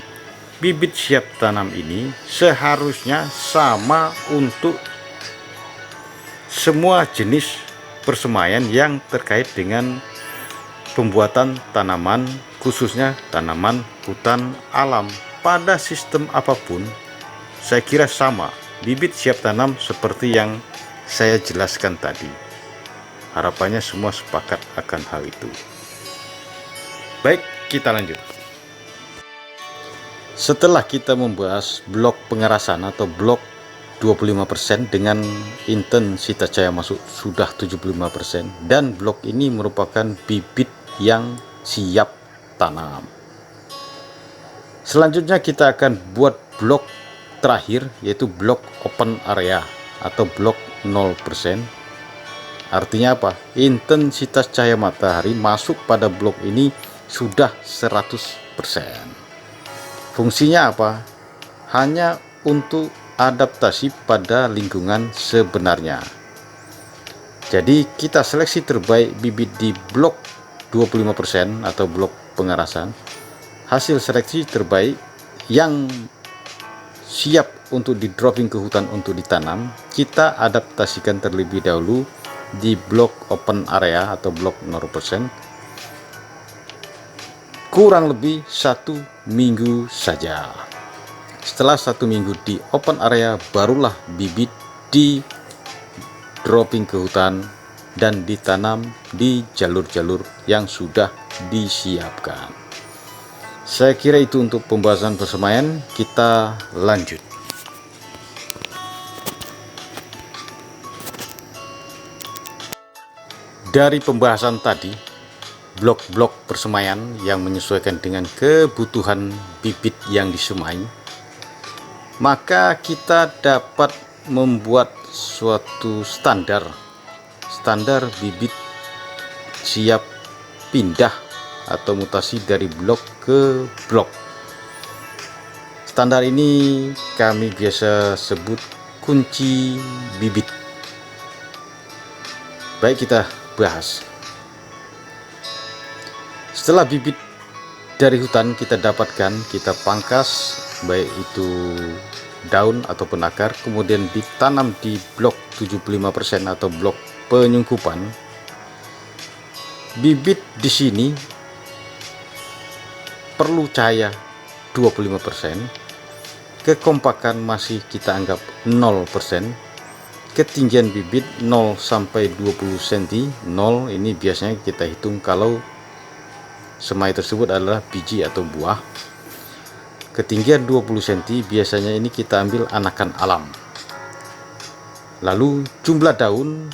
Bibit siap tanam ini seharusnya sama untuk semua jenis persemaian yang terkait dengan pembuatan tanaman, khususnya tanaman hutan alam. Pada sistem apapun, saya kira sama, bibit siap tanam seperti yang saya jelaskan tadi. Harapannya semua sepakat akan hal itu. Baik, kita lanjut. Setelah kita membahas blok pengerasan atau blok 25% dengan intensitas cahaya masuk sudah 75%, dan blok ini merupakan bibit yang siap tanam. Selanjutnya kita akan buat blok terakhir, yaitu blok open area atau blok 0%. Artinya apa? Intensitas cahaya matahari masuk pada blok ini sudah 100%. Fungsinya apa? Hanya untuk adaptasi pada lingkungan sebenarnya. Jadi kita seleksi terbaik bibit di blok 25% atau blok pengerasan. Hasil seleksi terbaik yang siap untuk di dropping ke hutan untuk ditanam, kita adaptasikan terlebih dahulu di blok open area atau blok 0%, kurang lebih 1 minggu saja. Setelah 1 minggu di open area, barulah bibit di dropping ke hutan dan ditanam di jalur-jalur yang sudah disiapkan. Saya kira itu untuk pembahasan persemaian. Kita lanjut. Dari pembahasan tadi, blok-blok persemaian yang menyesuaikan dengan kebutuhan bibit yang disemai, maka kita dapat membuat suatu standar bibit siap pindah atau mutasi dari blok ke blok. Standar ini kami biasa sebut kunci bibit. Baik, kita bahas. Setelah bibit dari hutan kita dapatkan, kita pangkas baik itu daun ataupun akar, kemudian ditanam di blok 75% atau blok penyungkupan. Bibit di sini perlu cahaya 25%, kekompakan masih kita anggap 0%, ketinggian bibit 0 sampai 20 cm. 0 ini biasanya kita hitung kalau semai tersebut adalah biji atau buah. Ketinggian 20 cm biasanya ini kita ambil anakan alam. Lalu jumlah daun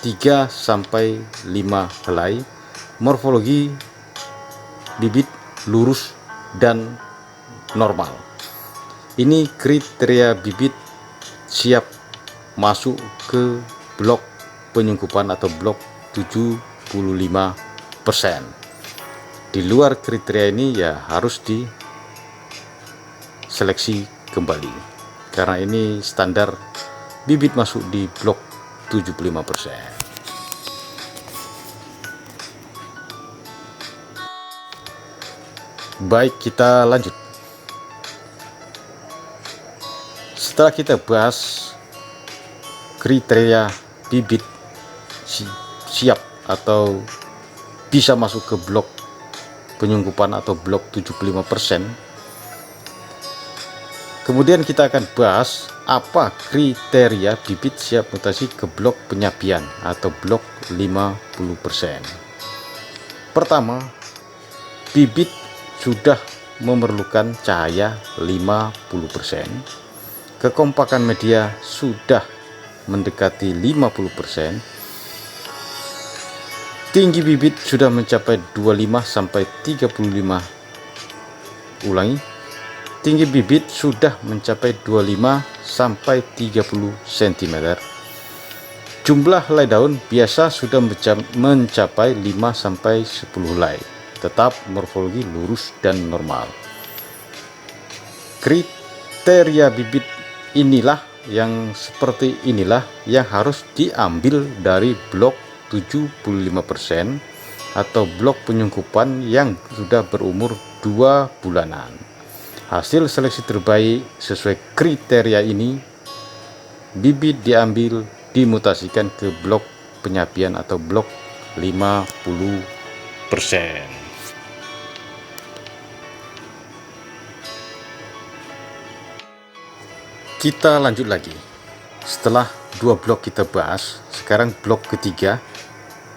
3 sampai 5 helai. Morfologi bibit lurus dan normal. Ini kriteria bibit siap masuk ke blok penyungkupan atau blok 75%. Di luar kriteria ini ya harus diseleksi kembali, karena ini standar bibit masuk di blok 75%. Baik, kita lanjut. Setelah kita bahas kriteria bibit siap atau bisa masuk ke blok penyungkupan atau blok 75%, kemudian kita akan bahas apa kriteria bibit siap mutasi ke blok penyapian atau blok 50%. Pertama, bibit sudah memerlukan cahaya 50%, kekompakan media sudah mendekati 50%, tinggi bibit sudah mencapai 25 sampai 35. Ulangi, tinggi bibit sudah mencapai 25 sampai 30 cm. Jumlah helai daun biasa sudah mencapai 5 sampai 10 helai. Tetap morfologi lurus dan normal. Kriteria bibit inilah yang seperti inilah yang harus diambil dari blok 75% atau blok penyungkupan yang sudah berumur 2 bulanan. Hasil seleksi terbaik sesuai kriteria ini, bibit diambil dimutasikan ke blok penyapian atau blok 50%. Kita lanjut lagi. Setelah 2 blok kita bahas, sekarang blok ketiga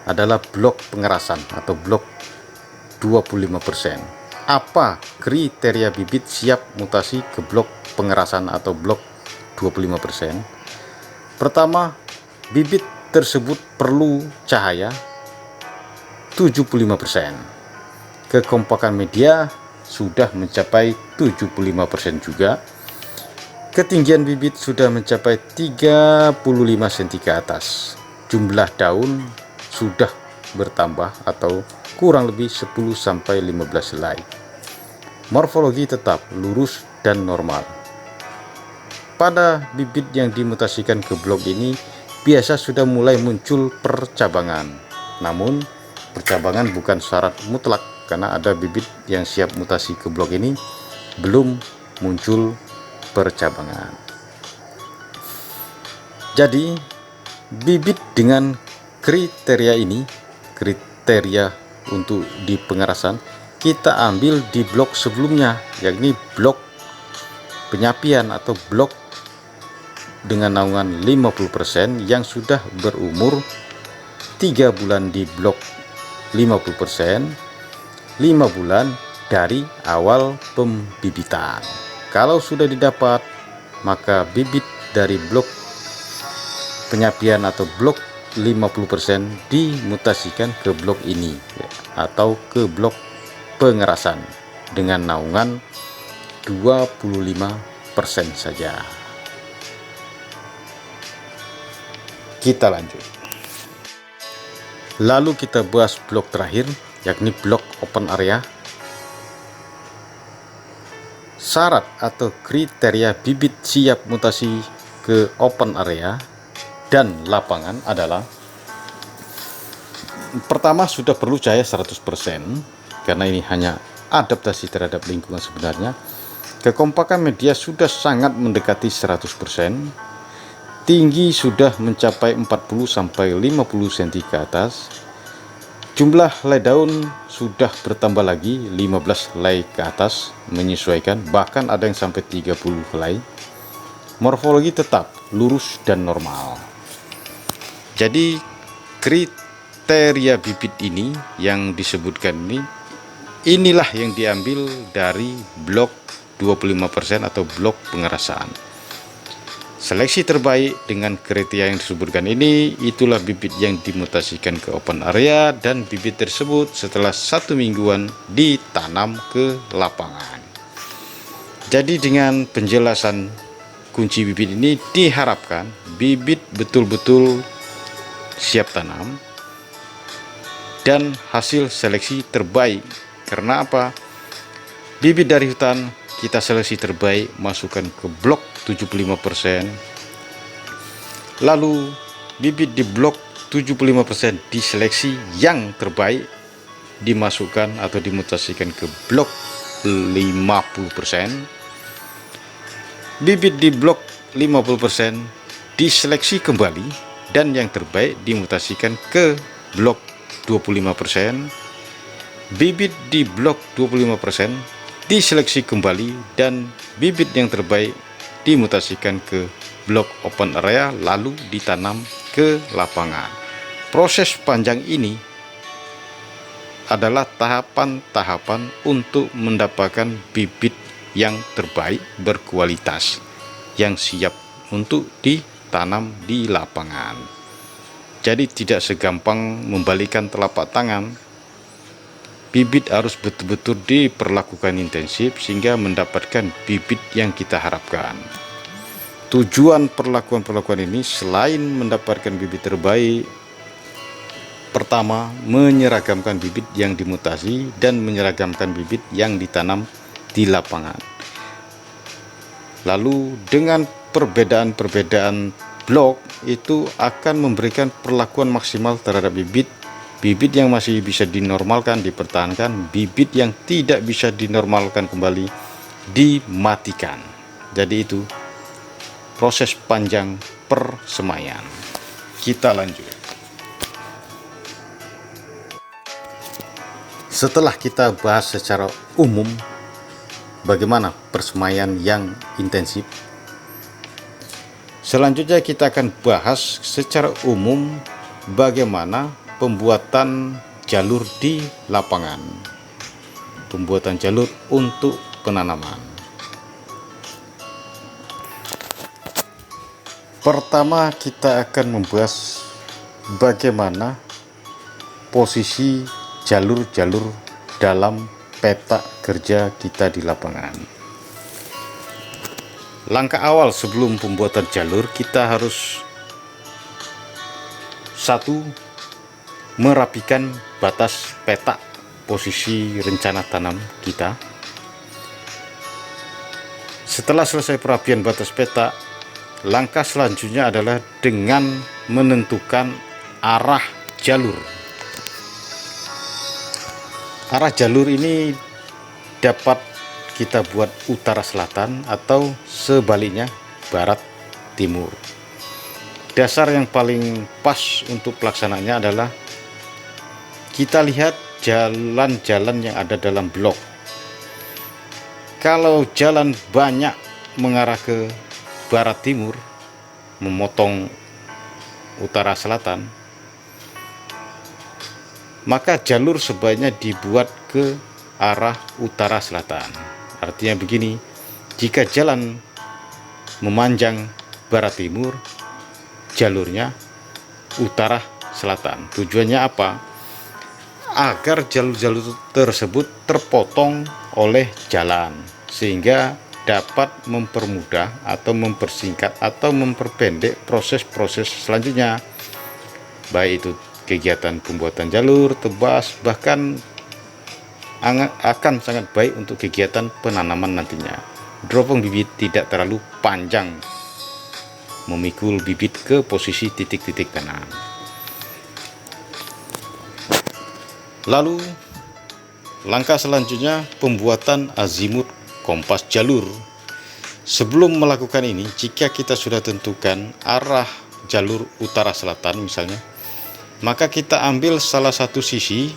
adalah blok pengerasan atau blok 25%. Apa kriteria bibit siap mutasi ke blok pengerasan atau blok 25%? Pertama, bibit tersebut perlu cahaya 75%. Kekompakan media sudah mencapai 75% juga. Ketinggian bibit sudah mencapai 35 cm ke atas. Jumlah daun sudah bertambah atau kurang lebih 10 sampai 15 helai. Morfologi tetap lurus dan normal. Pada bibit yang dimutasikan ke blok ini biasa sudah mulai muncul percabangan. Namun percabangan bukan syarat mutlak, karena ada bibit yang siap mutasi ke blok ini belum muncul percabangan. Jadi bibit dengan kriteria ini, kriteria untuk di pengerasan, kita ambil di blok sebelumnya, yakni blok penyapian atau blok dengan naungan 50% yang sudah berumur 3 bulan di blok 50%, 5 bulan dari awal pembibitan. Kalau sudah didapat, maka bibit dari blok penyapian atau blok 50% dimutasikan ke blok ini atau ke blok pengerasan dengan naungan 25% saja. Kita lanjut. Lalu kita bahas blok terakhir, yakni blok open area. Syarat atau kriteria bibit siap mutasi ke open area dan lapangan adalah: pertama, sudah perlu cahaya 100%, karena ini hanya adaptasi terhadap lingkungan sebenarnya. Kekompakan media sudah sangat mendekati 100%. Tinggi sudah mencapai 40 sampai 50 cm ke atas. Jumlah helai daun sudah bertambah lagi 15 helai ke atas, menyesuaikan, bahkan ada yang sampai 30 helai. Morfologi tetap lurus dan normal. Jadi kriteria bibit ini yang disebutkan inilah yang diambil dari blok 25% atau blok pengerasaan. Seleksi terbaik dengan kriteria yang disebutkan ini, itulah bibit yang dimutasikan ke open area, dan bibit tersebut setelah 1 mingguan ditanam ke lapangan. Jadi dengan penjelasan kunci bibit ini diharapkan bibit betul-betul siap tanam dan hasil seleksi terbaik. Karena apa? Bibit dari hutan kita seleksi terbaik, masukkan ke blok 75%. Lalu bibit di blok 75% diseleksi yang terbaik, dimasukkan atau dimutasikan ke blok 50%. Bibit di blok 50% diseleksi kembali dan yang terbaik dimutasikan ke blok 25%. Bibit di blok 25% diseleksi kembali dan bibit yang terbaik dimutasikan ke blok open area lalu ditanam ke lapangan. Proses panjang ini adalah tahapan-tahapan untuk mendapatkan bibit yang terbaik berkualitas yang siap untuk ditanam di lapangan. Jadi tidak segampang membalikan telapak tangan. Bibit harus betul-betul diperlakukan intensif sehingga mendapatkan bibit yang kita harapkan. Tujuan perlakuan ini selain mendapatkan bibit terbaik, pertama menyeragamkan bibit yang dimutasi dan menyeragamkan bibit yang ditanam di lapangan. Lalu dengan perbedaan-perbedaan blok itu akan memberikan perlakuan maksimal terhadap bibit yang masih bisa dinormalkan dipertahankan, bibit yang tidak bisa dinormalkan kembali dimatikan. Jadi itu proses panjang persemaian. Kita lanjut. Setelah kita bahas secara umum bagaimana persemaian yang intensif, selanjutnya kita akan bahas secara umum bagaimana pembuatan jalur di lapangan, pembuatan jalur untuk penanaman. Pertama kita akan membahas bagaimana posisi jalur-jalur dalam peta kerja kita di lapangan. Langkah awal sebelum pembuatan jalur, kita harus merapikan batas peta posisi rencana tanam kita. Setelah selesai perapian batas peta, langkah selanjutnya adalah dengan menentukan arah jalur. Arah jalur ini dapat kita buat utara selatan atau sebaliknya barat timur. Dasar yang paling pas untuk pelaksanaannya adalah kita lihat jalan-jalan yang ada dalam blok. Kalau jalan banyak mengarah ke barat timur, memotong utara selatan, maka jalur sebaiknya dibuat ke arah utara selatan. Artinya begini, jika jalan memanjang barat timur, jalurnya utara selatan. Tujuannya apa? Agar jalur-jalur tersebut terpotong oleh jalan, sehingga dapat mempermudah atau mempersingkat atau memperpendek proses-proses selanjutnya, baik itu kegiatan pembuatan jalur, tebas, bahkan akan sangat baik untuk kegiatan penanaman nantinya. Dropong bibit tidak terlalu panjang, memikul bibit ke posisi titik-titik tanam. Lalu langkah selanjutnya pembuatan azimut kompas jalur. Sebelum melakukan ini, jika kita sudah tentukan arah jalur utara selatan misalnya, maka kita ambil salah satu sisi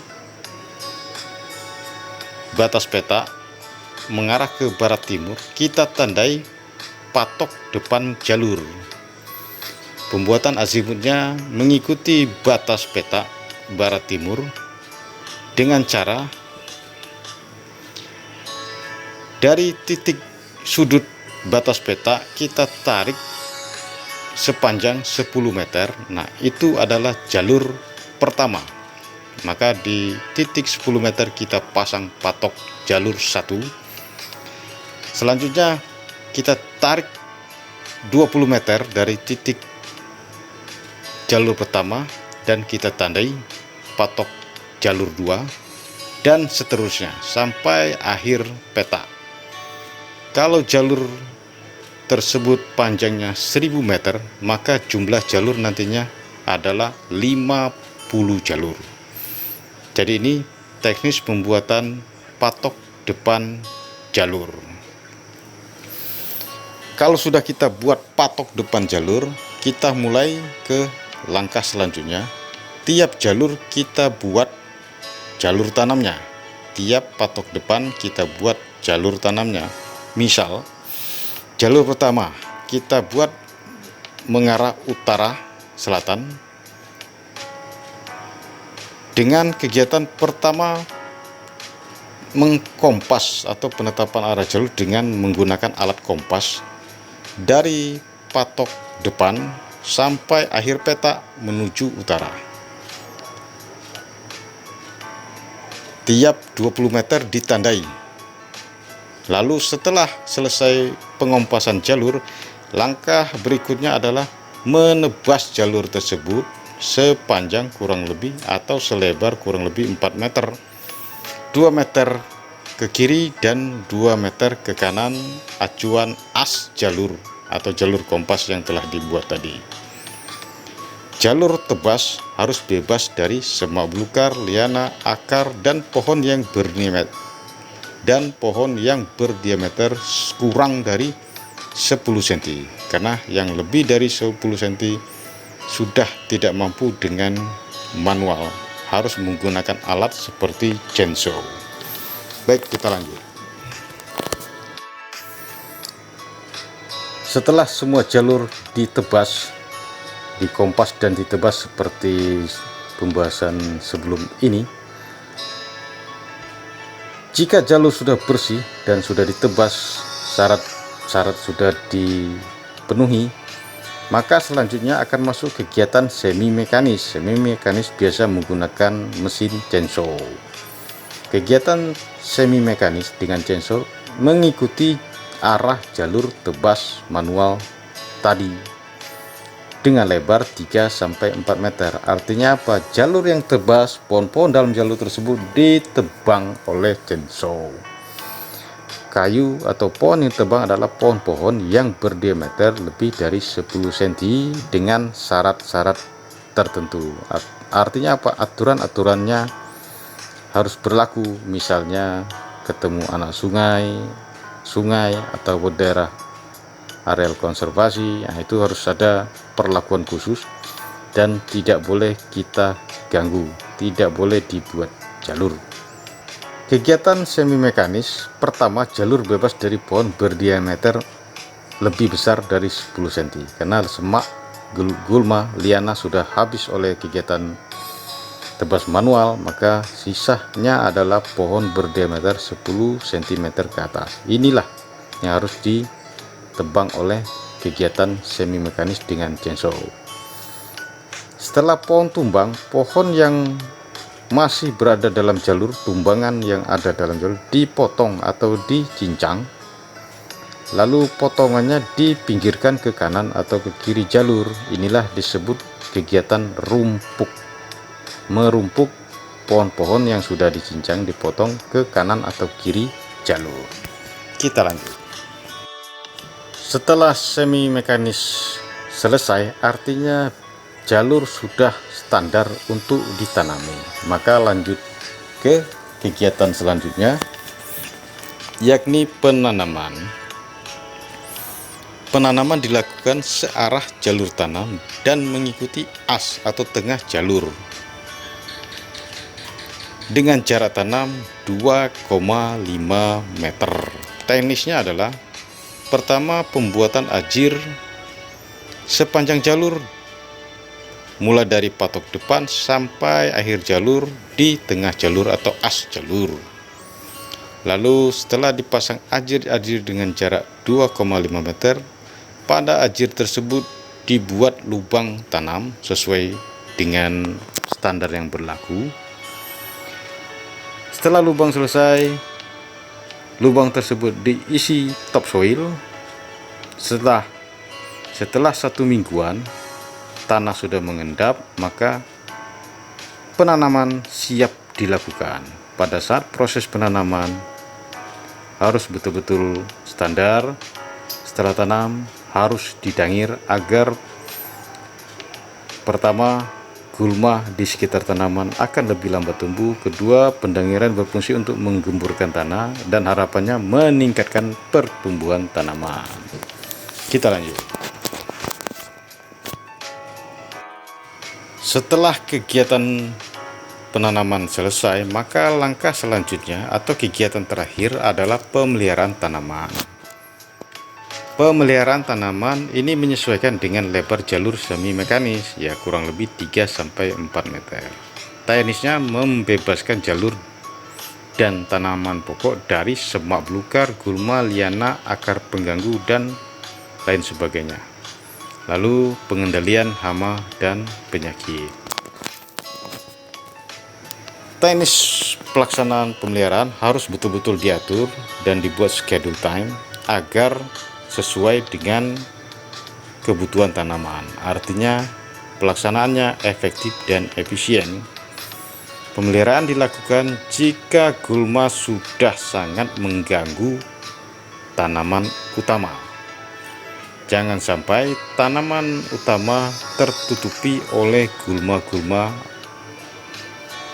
batas peta mengarah ke barat timur, kita tandai patok depan jalur. Pembuatan azimutnya mengikuti batas peta barat timur dengan cara dari titik sudut batas peta kita tarik sepanjang 10 meter. Nah, itu adalah jalur pertama. Maka di titik 10 meter kita pasang patok jalur 1. Selanjutnya kita tarik 20 meter dari titik jalur pertama dan kita tandai patok jalur 2 dan seterusnya sampai akhir peta. Kalau jalur tersebut panjangnya 1000 meter, maka jumlah jalur nantinya adalah 50 jalur. Jadi ini teknis pembuatan patok depan jalur. Kalau sudah kita buat patok depan jalur, kita mulai ke langkah selanjutnya. Tiap jalur kita buat jalur tanamnya. Tiap patok depan kita buat jalur tanamnya. Misal, jalur pertama kita buat mengarah utara selatan. Dengan kegiatan pertama mengkompas atau penetapan arah jalur dengan menggunakan alat kompas dari patok depan sampai akhir peta menuju utara. Tiap 20 meter ditandai. Lalu setelah selesai pengompasan jalur, langkah berikutnya adalah menebas jalur tersebut sepanjang kurang lebih atau selebar kurang lebih 4 meter. 2 meter ke kiri dan 2 meter ke kanan acuan as jalur atau jalur kompas yang telah dibuat tadi. Jalur tebas harus bebas dari semak belukar, liana, akar, dan pohon yang berdiameter kurang dari 10 cm. Karena yang lebih dari 10 cm sudah tidak mampu dengan manual, harus menggunakan alat seperti chainsaw. Baik, kita lanjut. Setelah semua jalur ditebas, dikompas dan ditebas seperti pembahasan sebelum ini, jika jalur sudah bersih dan sudah ditebas, syarat-syarat sudah dipenuhi, maka selanjutnya akan masuk kegiatan semi mekanis. Semi mekanis biasa menggunakan mesin chainsaw. Kegiatan semi mekanis dengan chainsaw mengikuti arah jalur tebas manual tadi dengan lebar 3-4 meter. Artinya apa? Jalur yang tebas, pohon-pohon dalam jalur tersebut ditebang oleh chainsaw. Kayu atau pohon yang tebang adalah pohon-pohon yang berdiameter lebih dari 10 cm dengan syarat-syarat tertentu. Artinya apa? Aturan-aturannya harus berlaku. Misalnya ketemu anak sungai atau daerah areal konservasi, nah itu harus ada perlakuan khusus dan tidak boleh kita ganggu, tidak boleh dibuat jalur. Kegiatan semi mekanis pertama, jalur bebas dari pohon berdiameter lebih besar dari 10 cm karena semak, gulma, liana sudah habis oleh kegiatan tebas manual, maka sisanya adalah pohon berdiameter 10 cm ke atas. Inilah yang harus ditebang oleh kegiatan semi mekanis dengan chainsaw. Setelah pohon tumbang, pohon yang masih berada dalam jalur, tumbangan yang ada dalam jalur dipotong atau dicincang, lalu potongannya dipinggirkan ke kanan atau ke kiri jalur. Inilah disebut kegiatan rumpuk. Merumpuk pohon-pohon yang sudah dicincang dipotong ke kanan atau kiri jalur. Kita lanjut. Setelah semi mekanis selesai, artinya jalur sudah standar untuk ditanami, maka lanjut ke kegiatan selanjutnya, yakni penanaman. Penanaman dilakukan searah jalur tanam dan mengikuti as atau tengah jalur dengan jarak tanam 2,5 meter. Teknisnya adalah pertama, pembuatan ajir sepanjang jalur mulai dari patok depan sampai akhir jalur di tengah jalur atau as jalur. Lalu setelah dipasang ajir-ajir dengan jarak 2,5 meter, pada ajir tersebut dibuat lubang tanam sesuai dengan standar yang berlaku. Setelah lubang selesai, lubang tersebut diisi topsoil. Setelah 1 mingguan tanah sudah mengendap, maka penanaman siap dilakukan. Pada saat proses penanaman harus betul-betul standar. Setelah tanam harus didangir agar pertama, gulma di sekitar tanaman akan lebih lambat tumbuh. Kedua, pendangiran berfungsi untuk menggemburkan tanah dan harapannya meningkatkan pertumbuhan tanaman. Kita lanjut. Setelah kegiatan penanaman selesai, maka langkah selanjutnya atau kegiatan terakhir adalah pemeliharaan tanaman. Pemeliharaan tanaman ini menyesuaikan dengan lebar jalur semi mekanis, ya kurang lebih 3-4 meter. Teknisnya membebaskan jalur dan tanaman pokok dari semak belukar, gulma, liana, akar pengganggu, dan lain sebagainya. Lalu pengendalian hama dan penyakit. Teknis pelaksanaan pemeliharaan harus betul-betul diatur dan dibuat schedule time agar sesuai dengan kebutuhan tanaman. Artinya pelaksanaannya efektif dan efisien. Pemeliharaan dilakukan jika gulma sudah sangat mengganggu tanaman utama. Jangan sampai tanaman utama tertutupi oleh gulma-gulma,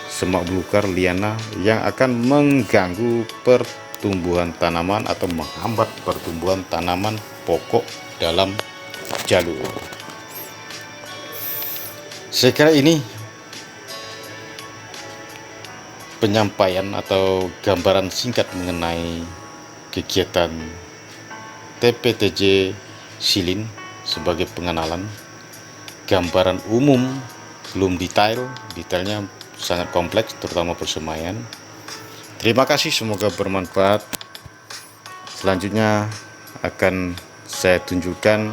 semak belukar, liana yang akan mengganggu pertumbuhan tanaman atau menghambat pertumbuhan tanaman pokok dalam jalur. Saya kira ini penyampaian atau gambaran singkat mengenai kegiatan TPTJ Silin sebagai pengenalan. Gambaran umum, belum detailnya sangat kompleks, terutama persemaian. Terima kasih, semoga bermanfaat. Selanjutnya akan saya tunjukkan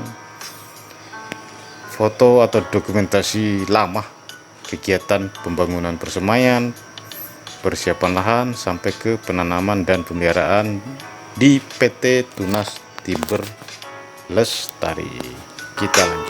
foto atau dokumentasi lama kegiatan pembangunan persemaian, persiapan lahan sampai ke penanaman dan pemeliharaan di PT Tunas Timber Lestari. Kita lanjut.